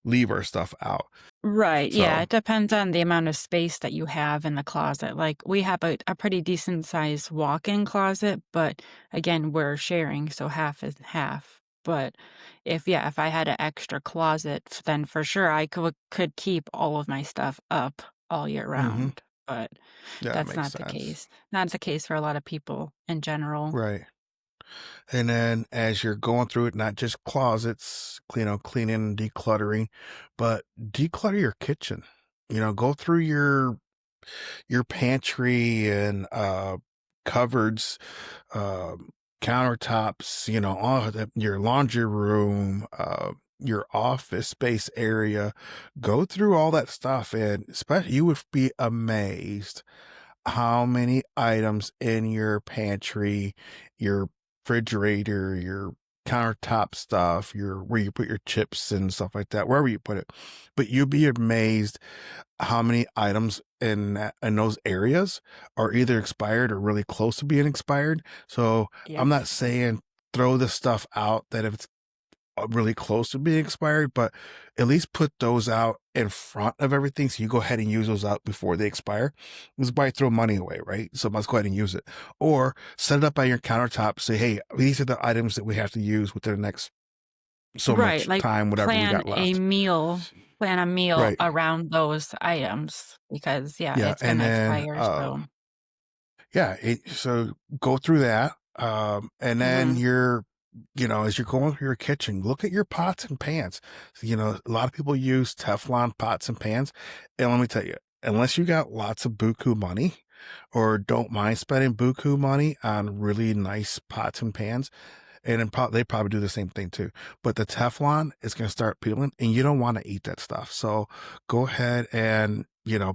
leave our stuff out. Right, yeah, So, it depends on the amount of space that you have in the closet. Like, we have a pretty decent sized walk-in closet, but again, we're sharing, so half is half. But if I had an extra closet, then for sure I could keep all of my stuff up all year hmm round. But yeah, it that's makes not the sense. case. Not the case for a lot of people in general. Right. And then as you're going through it, not just closets, cleaning and decluttering, but declutter your kitchen. Go through your pantry and cupboards, um, countertops, all of your laundry room, your office space area. Go through all that stuff, and especially you would be amazed how many items in your pantry, your refrigerator, your countertop stuff, your where you put your chips and stuff like that, wherever you put it. But you'd be amazed how many items in those areas are either expired or really close to being expired. So I'm Yep. not saying throw the stuff out that if it's really close to being expired, but at least put those out in front of everything. So you go ahead and use those out before they expire. This is why throw money away, right? So let's go ahead and use it. Or set it up on your countertop. Say, hey, these are the items that we have to use within the next so Right, much like, time, whatever we got left. plan a meal Right. around those items because, yeah, Yeah. it's And gonna then, expire, so yeah, so go through that. And then mhm. as you're going through your kitchen, look at your pots and pans. So, a lot of people use Teflon pots and pans. And let me tell you, unless you got lots of buku money or don't mind spending buku money on really nice pots and pans, and then they probably do the same thing too. But the Teflon is going to start peeling and you don't want to eat that stuff. So go ahead and,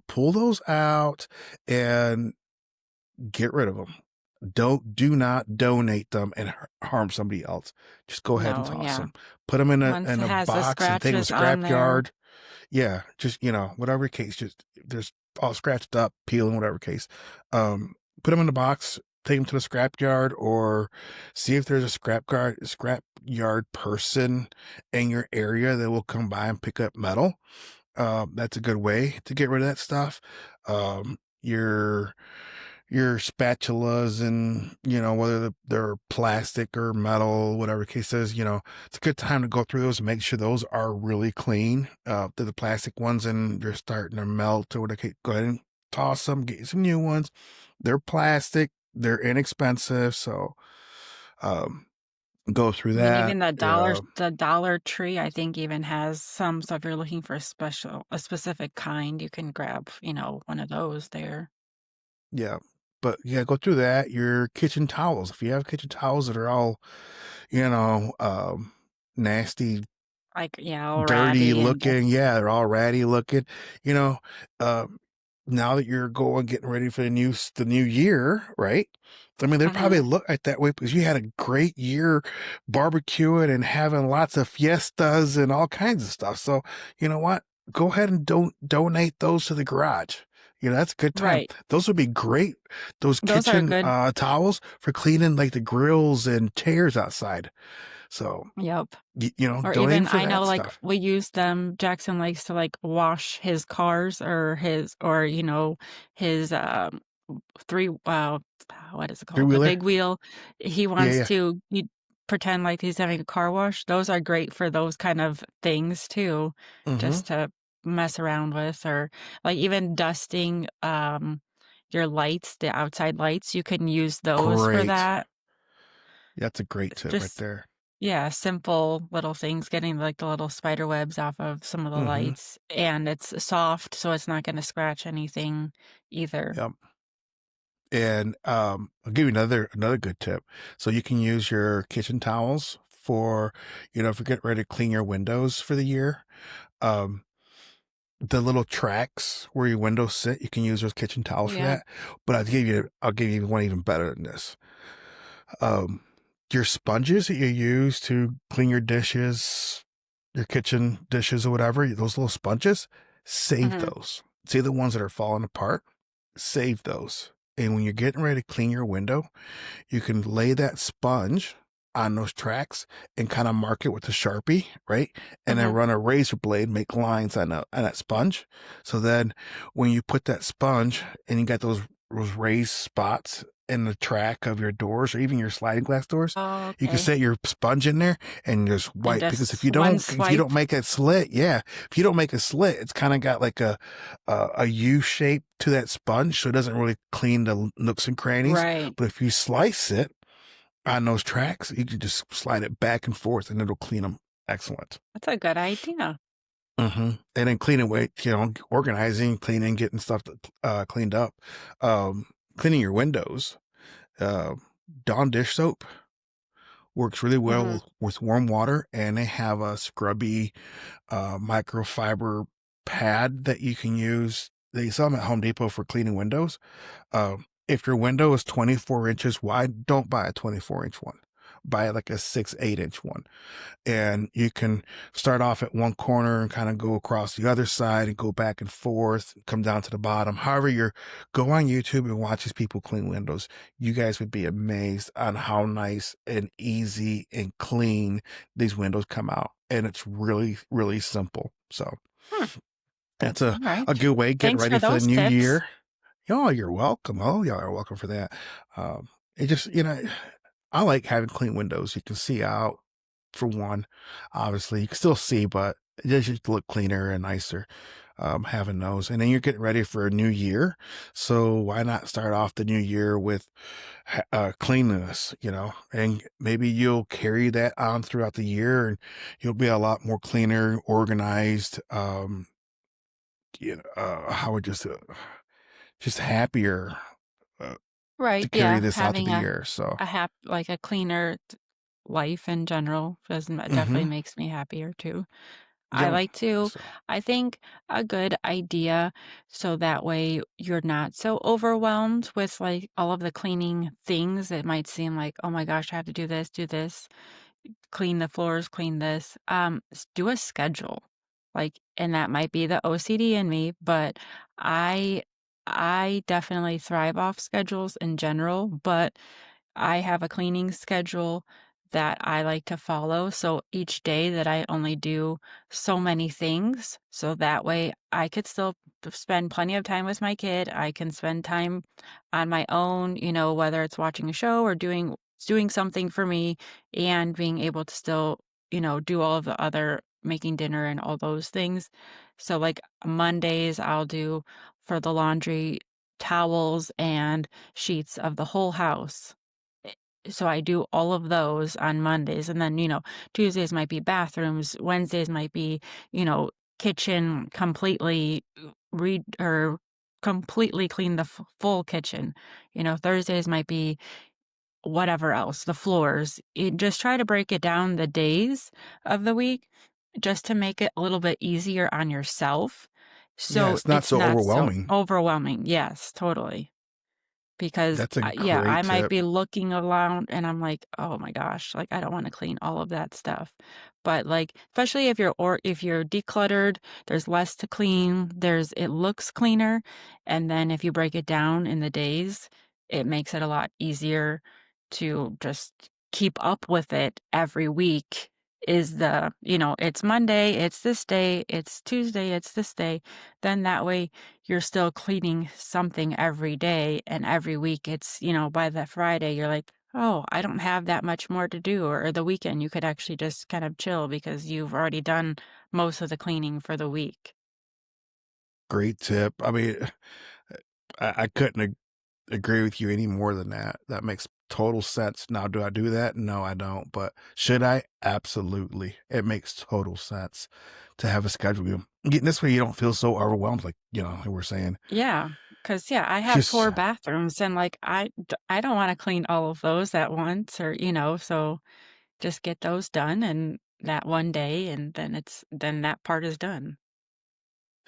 pull those out and get rid of them. Do not donate them and harm somebody else. Just go ahead and No, toss yeah. them. Put them in a Once in it a has the box and take them to scratches on scrap there yard. Yeah, just whatever case. Just there's all scratched up, peeling, whatever case. Put them in the box. Take them to the scrap yard, or see if there's a scrap yard person in your area that will come by and pick up metal. That's a good way to get rid of that stuff. Your spatulas and whether they're plastic or metal, whatever case is, it's a good time to go through those and make sure those are really clean. They're the plastic ones and they're starting to melt or whatever. Go ahead and toss them, get you some new ones. They're plastic, they're inexpensive, so um, go through I mean, that. even the Dollar Tree, I think, even has some, so if you're looking for a specific kind, you can grab, one of those there. Yeah. But yeah, go through that. Your kitchen towels. If you have kitchen towels that are all, you know, um, nasty, Like, yeah, all dirty ratty and looking. Yeah, they're all ratty looking. You know, um, now that you're getting ready for the new year, right? I mean, they probably mhm. look like that way because you had a great year barbecuing and having lots of fiestas and all kinds of stuff. So, you know what? Go ahead and don't donate those to the garage. That's a good time. Right. Those would be great. Those Those are kitchen good. towels for cleaning like the grills and chairs outside. So, Yep. Or donate 'em even for I know, that like, stuff. we use them Jackson likes to, like, wash his cars or, his, 3 what is it Three called? The wheeler. big wheel. He Yeah, wants yeah. to you pretend like he's having a car wash. Those are great for those kind of things too, Mm-hmm. just to mess around with or, like, even dusting, your lights, the outside lights, you can use those for Great. that. That's a great It's tip right just there. yeah, simple little things, getting, like, the little spider webs off of some of the Mm-hmm. lights, and it's soft, so it's not gonna scratch anything either. Yep. And I'll give you another good tip. So you can use your kitchen towels for, if you're getting ready to clean your windows for the year. Um, the little tracks where your windows sit, you can use those kitchen towels for Yep. that. But I'll give you one even better than this. Um, your sponges that you use to clean your dishes, your kitchen dishes or whatever, those little sponges, save Mhm. those. See the ones that are falling apart, save those. And when you're getting ready to clean your window, you can lay that sponge on those tracks and kind of mark it with a Sharpie, right? And then Mhm. run a razor blade, make lines on that sponge. So then when you put that sponge and you got those raised spots in the track of your doors or even your sliding glass doors, Oh, you can okay. set your sponge in there and just And wipe, because just one if you swipe. don't make a slit, yeah, if you don't make a slit, it's kind of got like a U shape to that sponge, so it doesn't really clean the nooks and crannies. Right. But if you slice it on those tracks, you can just slide it back and forth and it'll clean them excellent. That's a good idea. And then cleaning away, organizing, cleaning, getting stuff cleaned up, um, cleaning your windows. Uh, Dawn dish soap works really well Mhm. with warm water, and they have a scrubby microfiber pad that you can use. They sell them at Home Depot for cleaning windows. If your window is 24 inches wide, don't buy a 24-inch one. Buy like a 6, 8-inch one. And you can start off at one corner and kind of go across the other side and go back and forth, come down to the bottom. However, go on YouTube and watch these people clean windows. You guys would be amazed on how nice and easy and clean these windows come out. And it's really, really simple. So Hmm. that's All right. a good way getting Thanks ready for for the those new tips. year. Oh, you're welcome. Oh, y'all are welcome for that. It just, I like having clean windows. You can see out for one. Obviously, you can still see, but it just look cleaner and nicer having those. And then you're getting ready for a new year. So why not start off the new year with cleanliness, and maybe you'll carry that on throughout the year and you'll be a lot more cleaner, organized. How would just happier uh, to Right, carry yeah, this out through having the year. So, like a cleaner life in general definitely hmm makes me happier too. I yep. like to So, I think a good idea so that way you're not so overwhelmed with like all of the cleaning things. It might seem like, oh my gosh, I have to do this, clean the floors, clean this. Do a schedule. Like, and that might be the OCD in me, but I I definitely thrive off schedules in general, but I have a cleaning schedule that I like to follow. So each day that I only do so many things. So that way I could still spend plenty of time with my kid. I can spend time on my own, whether it's watching a show or doing something for me and being able to still, do all of the other making dinner and all those things. So like Mondays I'll do for the laundry towels and sheets of the whole house. Eh, so I do all of those on Mondays, and then, Tuesdays might be bathrooms, Wednesdays might be, kitchen completely read or completely clean the full kitchen. Thursdays might be whatever else, the floors. Just try to break it down the days of the week just to make it a little bit easier on yourself. yeah, So it's not it's so not so overwhelming. overwhelming. Yes, totally. Because, That's a yeah, I great might tip. be looking around and I'm like, "Oh my gosh, like, I don't wanna clean all of that stuff." But, like, especially if you're decluttered, there's less to clean, it looks cleaner, and then if you break it down in the days, it makes it a lot easier to just keep up with it every week it's Monday, it's this day, it's Tuesday, it's this day, then that way you're still cleaning something every day and every week by that Friday you're like, "Oh, I don't have that much more to do," or the weekend you could actually just kind of chill because you've already done most of the cleaning for the week. Great tip. I mean, I couldn't agree with you any more than that. That makes total sense. Now, do I do that? No, I don't. But should I? Absolutely. It makes total sense to have a schedule. Getting this way, you don't feel so overwhelmed, like like we're saying. Yeah, cause yeah, I have Just 4 bathrooms and, like, I don't wanna clean all of those at once so just get those done and that one day, and then that part is done.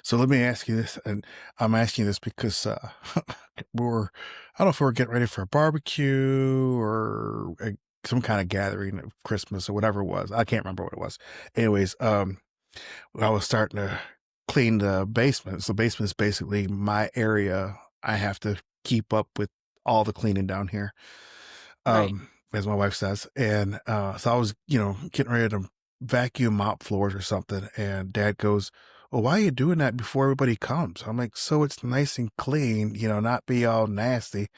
so. Let me ask you this, and I'm asking you this because we're I don't know if we're getting ready for a barbecue or some kind of gathering of Christmas or whatever it was. I can't remember what it was. Anyways, I was starting to clean the basement. So basement is basically my area. I have to keep up with all the cleaning down here, Right. as my wife says. And so I was, getting ready to vacuum mop floors or something, and Dad goes, "Well, why are you doing that before everybody comes?" I'm like, "So it's nice and clean, not be all nasty."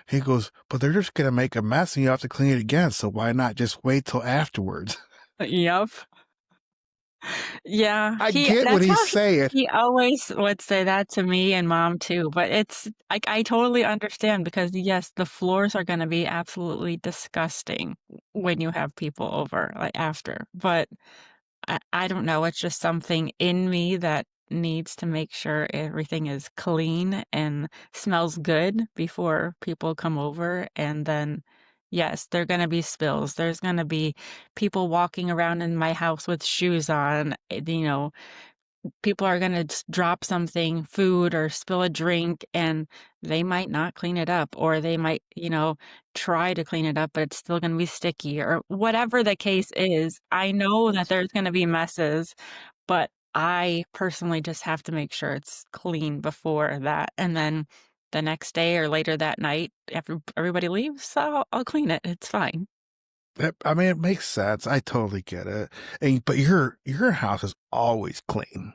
He goes, "But they're just gonna make a mess and you have to clean it again. So why not just wait till afterwards?" Yep. Yeah, I he get what that's he's how saying. he always would say that to me and mom too, but it's like, I totally understand because, yes, the floors are gonna be absolutely disgusting when you have people over, like, after, but I don't know, it's just something in me that needs to make sure everything is clean and smells good before people come over, and then, yes, there're gonna be spills, there's gonna be people walking around in my house with shoes on, people are gonna drop something, food or spill a drink, and they might not clean it up, or they might, try to clean it up, but it's still gonna be sticky, or whatever the case is. I know that there's gonna be messes, but I personally just have to make sure it's clean before that, and then the next day or later that night, after everybody leaves, I'll clean it. It's fine. I mean, it makes sense. I totally get it. But your house is always clean.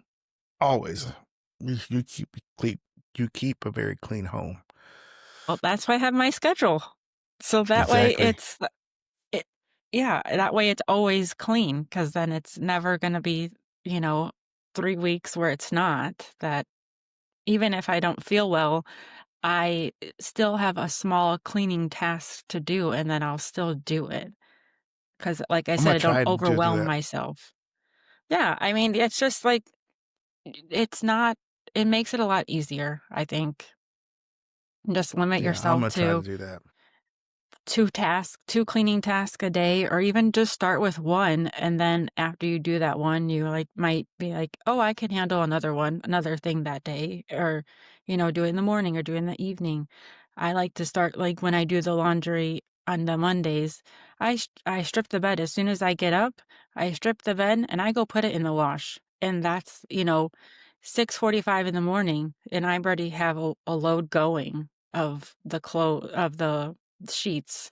Always. You clean. You keep a very clean home. Well, that's why I have my schedule. So that way Exactly. it yeah, that way it's always clean, because then it's never gonna be, you know, 3 weeks where it's not, that even if I don't feel well, I still have a small cleaning task to do, and then I'll still do it. Because, like I I'm gonna said, I don't try to do overwhelm that. myself. Yeah, I mean, it's just like it's not it makes it a lot easier, I think. Just limit Yeah, I'm yourself gonna try to to do that. 2 cleaning tasks a day, or even just start with 1, and then after you do that one, you, like, might be like, "Oh, I can handle another thing that day," or, do it in the morning or do it in the evening. I like to start like, when I do the laundry on the Mondays, I strip the bed as soon as I get up, I strip the bed, and I go put it in the wash, and that's, 6:45 in the morning, and I already have a load going of the sheets.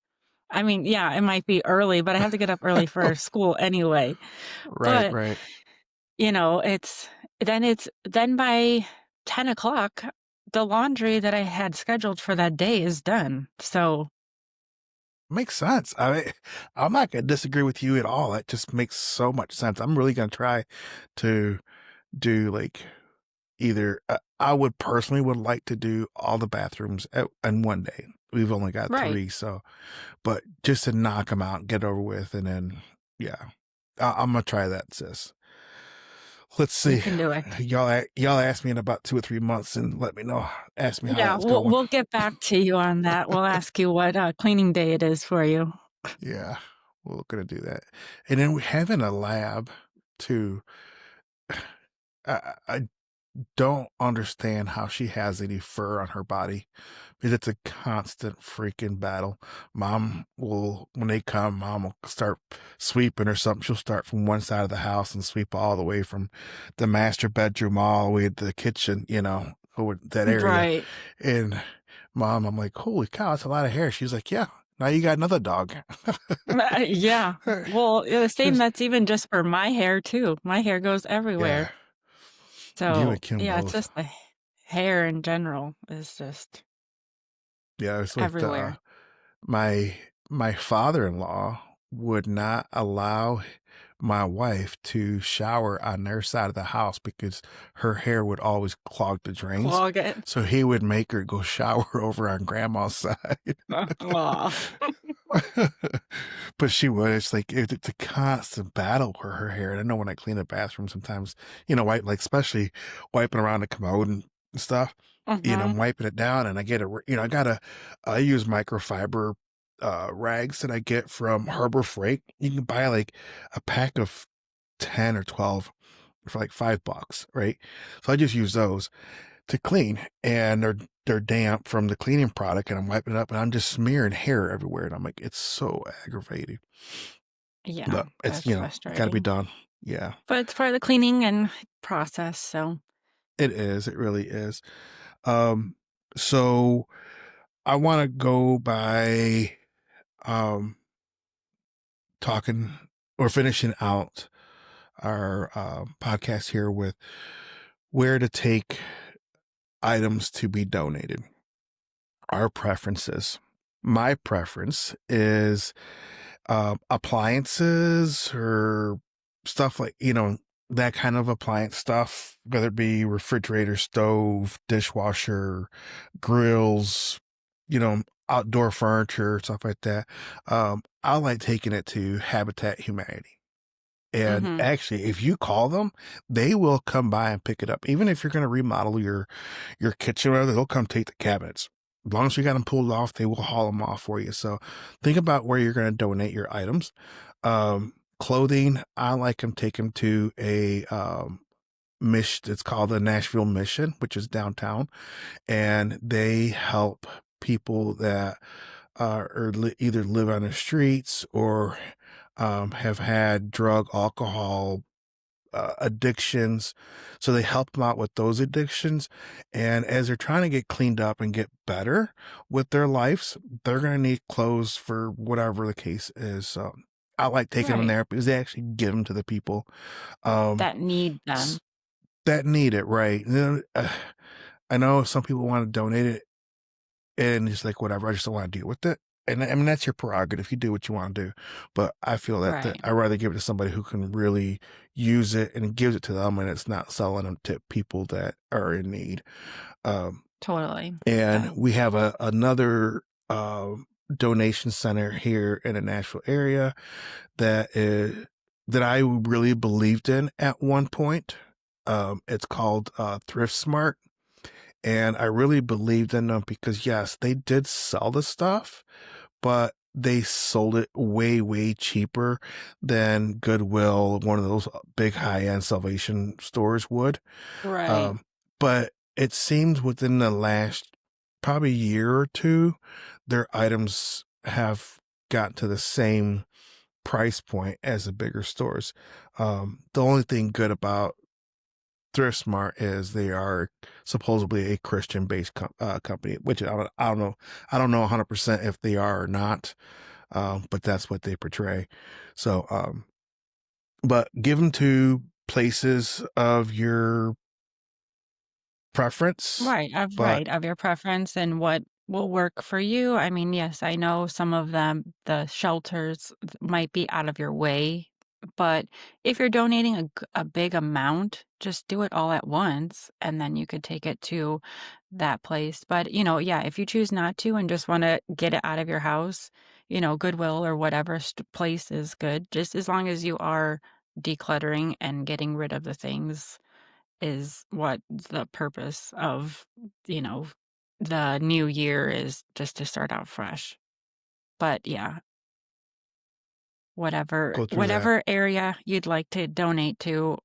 I mean, yeah, it might be early, but I have to get up early for school anyway. Right, But, right. then by 10 o'clock, the laundry that I had scheduled for that day is done. So, Makes sense. I mean, I'm not gonna disagree with you at all. It just makes so much sense. I'm really gonna try to do like either. I would personally would like to do all the bathrooms in one day. We've only got right, three, so but just to knock them out, get over with, and then yeah, I'm gonna try that, sis. Let's you see. can do it. Y'all ask me in about 2 or 3 months and let me know. Ask me how Yeah, that's we'll going. we'll get back to you on that. We'll ask you what, cleaning day it is for you. Yeah, we're gonna do that. And then we having a lab too. I don't understand how she has any fur on her body because it's a constant freaking battle. When they come, mom will start sweeping or something. She'll start from one side of the house and sweep all the way from the master bedroom all the way to the kitchen, over that area. Right. And I'm like, holy cow, that's a lot of hair. She's like, yeah, now you got another dog. Yeah. Well, the same that's even just for my hair too. My hair goes Yeah, everywhere. you So, and Kim yeah, it's both. just the hair in general is just Yeah, it's like everywhere. my my father-in-law would not allow my wife to shower on their side of the house because her hair would always clog the drains. Clog it. So he would make her go shower over on grandma's side. Aw. But she would. It's a constant battle for her hair. And I know when I clean the bathroom sometimes, wipe like especially wiping around the commode and stuff, I'm Mhm. wiping it down and I get I use microfiber rags that I get from Harbor Freight. You can buy like a pack of 10 or 12 for like $5, right? So I just use those to clean and they're damp from the cleaning product and I'm wiping it up and I'm just smearing hair everywhere and I'm like, it's so aggravating. Yeah, But it's, that's gotta be frustrating. done. Yeah. But it's part of the cleaning and process, so It is. It really is. Um, so I want to go by um, talking or finishing out our podcast here with where to take items to be donated. Our preferences. My preference is appliances or stuff like, that kind of appliance stuff, whether it be refrigerator, stove, dishwasher, grills, you know, outdoor furniture, stuff like that. I like taking it to Habitat Humanity. And Mhm. actually, if you call them, they will come by and pick it up. Even if you're going to remodel your kitchen, or they'll come take the cabinets. As long as you got them pulled off, they will haul them off for you. So think about where you're going to donate your items. Clothing, I like them take them to a mission. It's called the Nashville Mission, which is downtown, and they help people that either live on the streets or have had drug, alcohol, addictions. So they help them out with those addictions. And as they're trying to get cleaned up and get better with their lives, they're going to need clothes for whatever the case is. So I like taking them Right. there because they actually give them to the people um, That need s- them. that need it, right? I know some people want to donate it and it's like, whatever, I just don't want to deal with it. And I mean, that's your prerogative. You do what you want to do. But I feel that Right. I'd rather give it to somebody who can really use it and gives it to them and it's not selling them to people that are in need. Um, Totally. and That we have another donation center here in the Nashville area that is, that I really believed in at one point. It's called Thrift Smart. And I really believed in them because, yes, they did sell the stuff, but they sold it way, way cheaper than Goodwill, one of those big high-end Salvation stores would. right. Um, but it seems within the last probably year or two, their items have gotten to the same price point as the bigger stores. The only thing good about Thrift Smart is they are supposedly a Christian-based company, which I don't know. I don't know 100% if they are or not, but that's what they portray. So, but give them to places of your preference. But Of your preference and what will work for you. I mean, yes, I know some of them, the shelters might be out of your way, but if you're donating a big amount, just do it all at once and then you could take it to that place. But, yeah, if you choose not to and just want to get it out of your house, Goodwill or whatever place is good, just as long as you are decluttering and getting rid of the things is what the purpose of, you know, the new year is, just to start out fresh. But yeah, whatever go through that. whatever area you'd like to donate to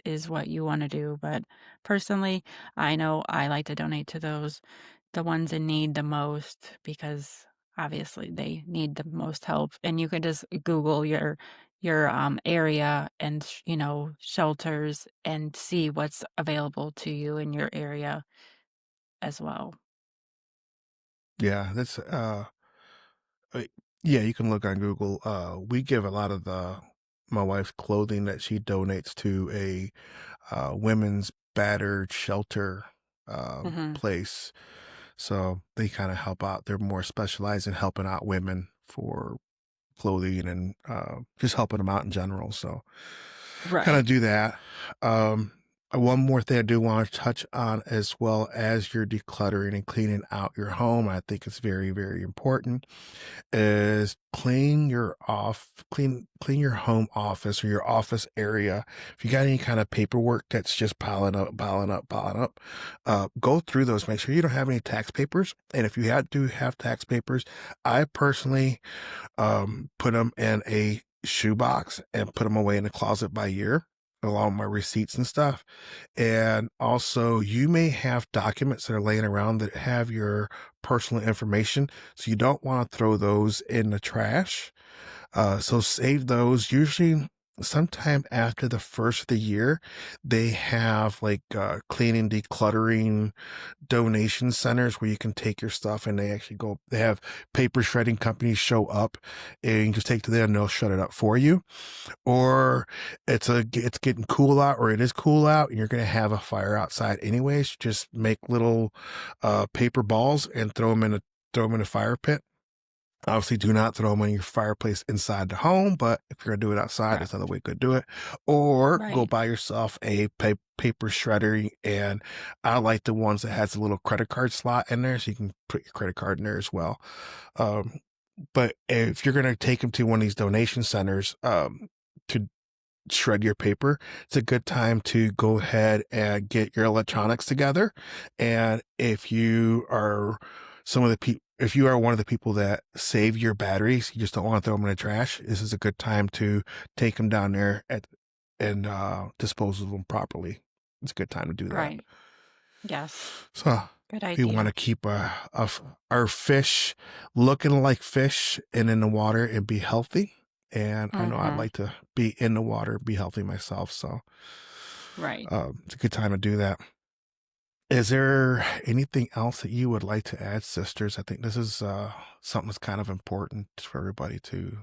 is what you wanna do, but personally, I know I like to donate to the ones in need the most because obviously they need the most help, and you can just Google your area and, shelters and see what's available to you in your area as well. Yeah, that's uh, yeah, you can look on Google. We give a lot of my wife's clothing that she donates to a women's battered shelter Mhm. place. So they kind of help out. They're more specialized in helping out women for clothing and just helping them out in general. So kind Right. of do that. Um, one more thing I do want to touch on as well as you're decluttering and cleaning out your home, I think it's very, very important is clean your home office or your office area. If you got any kind of paperwork that's just piling up, go through those. Make sure you don't have any tax papers. And if you do have tax papers, I personally put them in a shoebox and put them away in the closet by year along with my receipts and stuff. And also, you may have documents that are laying around that have your personal information. So you don't want to throw those in the trash. So save those. Usually, sometime after the first of the year, they have like cleaning, decluttering donation centers where you can take your stuff and they actually go, they have paper shredding companies show up and you just take to them and they'll shred it up for you. Or it's getting cool out, or it is cool out and you're going to have a fire outside anyways. Just make little paper balls and throw them in a fire pit. Obviously, do not throw them in your fireplace inside the home, but if you're going to do it outside, Correct. that's another way to do it. Or go Right. buy yourself a paper shredder. And I like the ones that has a little credit card slot in there, so you can put your credit card in there as well. Um, but if you're going to take them to one of these donation centers to shred your paper, it's a good time to go ahead and get your electronics together. And if you are if you are one of the people that save your batteries, you just don't want to throw them in the trash, this is a good time to take them down there and dispose of them properly. It's a good time to do that. Right. Yes. So Good we want idea. to keep our fish looking like fish and in the water and be healthy. And I know I'd Mm-hmm. like to be in the water, be healthy myself. So Right. it's a good time to do that. Is there anything else that you would like to add, sisters? I think this is something that's kind of important for everybody to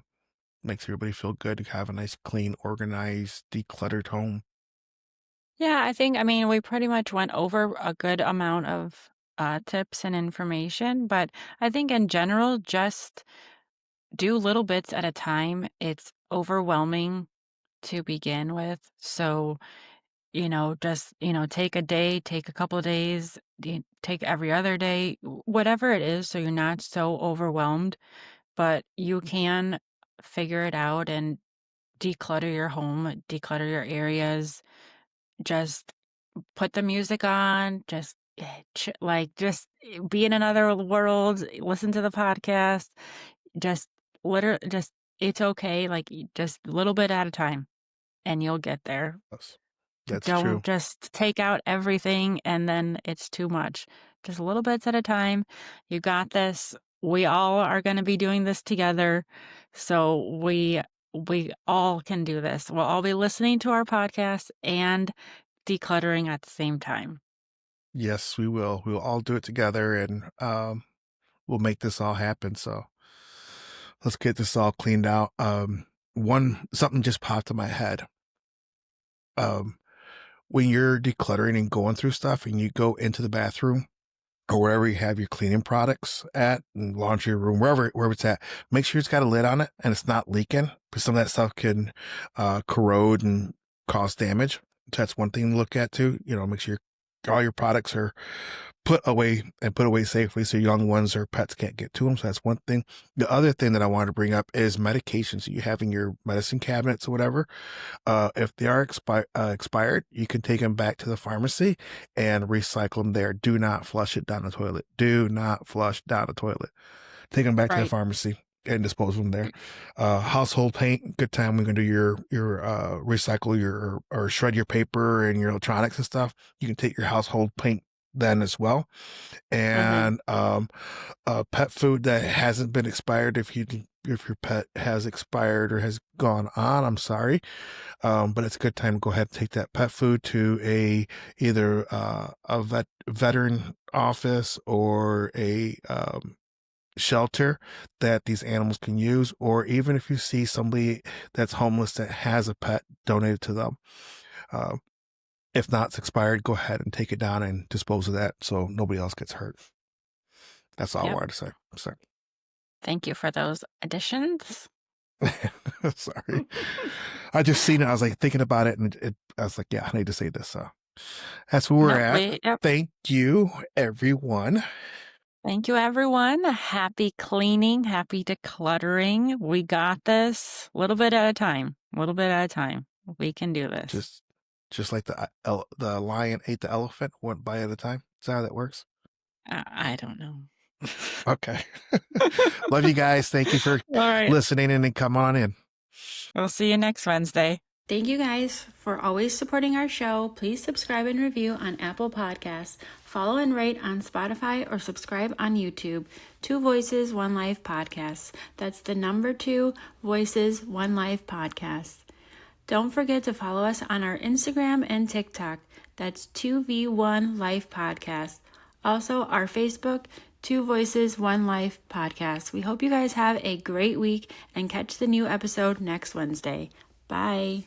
makes everybody feel good to have a nice, clean, organized, decluttered home. Yeah, I mean, we pretty much went over a good amount of tips and information, but I think in general, just do little bits at a time. It's overwhelming to begin with. So, just, take a day, take a couple of days, take every other day, whatever it is, so you're not so overwhelmed, but you can figure it out and declutter your home, declutter your areas, just put the music on, just be in another world, listen to the podcast, just just it's okay, like just a little bit at a time and you'll get there. Yes, that's Don't true. just take out everything and then it's too much. Just little bits at a time. You got this. We all are going to be doing this together. So we all can do this. We'll all be listening to our podcast and decluttering at the same time. Yes, we will. We will all do it together, and we'll make this all happen. So let's get this all cleaned out. One something just popped in my head. Um, when you're decluttering and going through stuff, and you go into the bathroom or wherever you have your cleaning products at, and laundry room, wherever it's at, make sure it's got a lid on it and it's not leaking, because some of that stuff can corrode and cause damage. So that's one thing to look at too. Make sure all your products are put away safely so young ones or pets can't get to them. So that's one thing. The other thing that I wanted to bring up is medications that you have in your medicine cabinets or whatever. If they are expired, you can take them back to the pharmacy and recycle them there. Do not flush it down the toilet. Do not flush down the toilet. Take them back to the Right. pharmacy and dispose of them there. Household paint, good time we can do your recycle your or shred your paper and your electronics and stuff. You can take your household paint then as well. Mhm. And pet food that hasn't been expired, if your pet has expired or has gone on, I'm sorry. But it's a good time to go ahead and take that pet food to either a veteran office or a shelter that these animals can use, or even if you see somebody that's homeless that has a pet, donate it to them. Uh, if not, it's expired, go ahead and take it down and dispose of that so nobody else gets hurt. That's all I Yep. wanted to say. Sorry. Thank you for those additions. Sorry. I just seen it. I was like thinking about it, and I was like, yeah, I need to say this. So that's where we're No, at. yep. Thank you, everyone. Thank you, everyone. Happy cleaning, happy decluttering. We got this. A little bit at a time. A little bit at a time. We can do this. Just, just like the lion ate the elephant one bite at a time. Is that how that works? I don't know. Okay. Love you guys. Thank you for All right. listening in and come on in. We'll see you next Wednesday. Thank you guys for always supporting our show. Please subscribe and review on Apple Podcasts. Follow and rate on Spotify or subscribe on YouTube. 2 Voices, 1 Life Podcast. That's the number 2 Voices, 1 Life Podcast. Don't forget to follow us on our Instagram and TikTok. That's 2V1 Life Podcast. Also, our Facebook, Two Voices, One Life Podcast. We hope you guys have a great week and catch the new episode next Wednesday. Bye.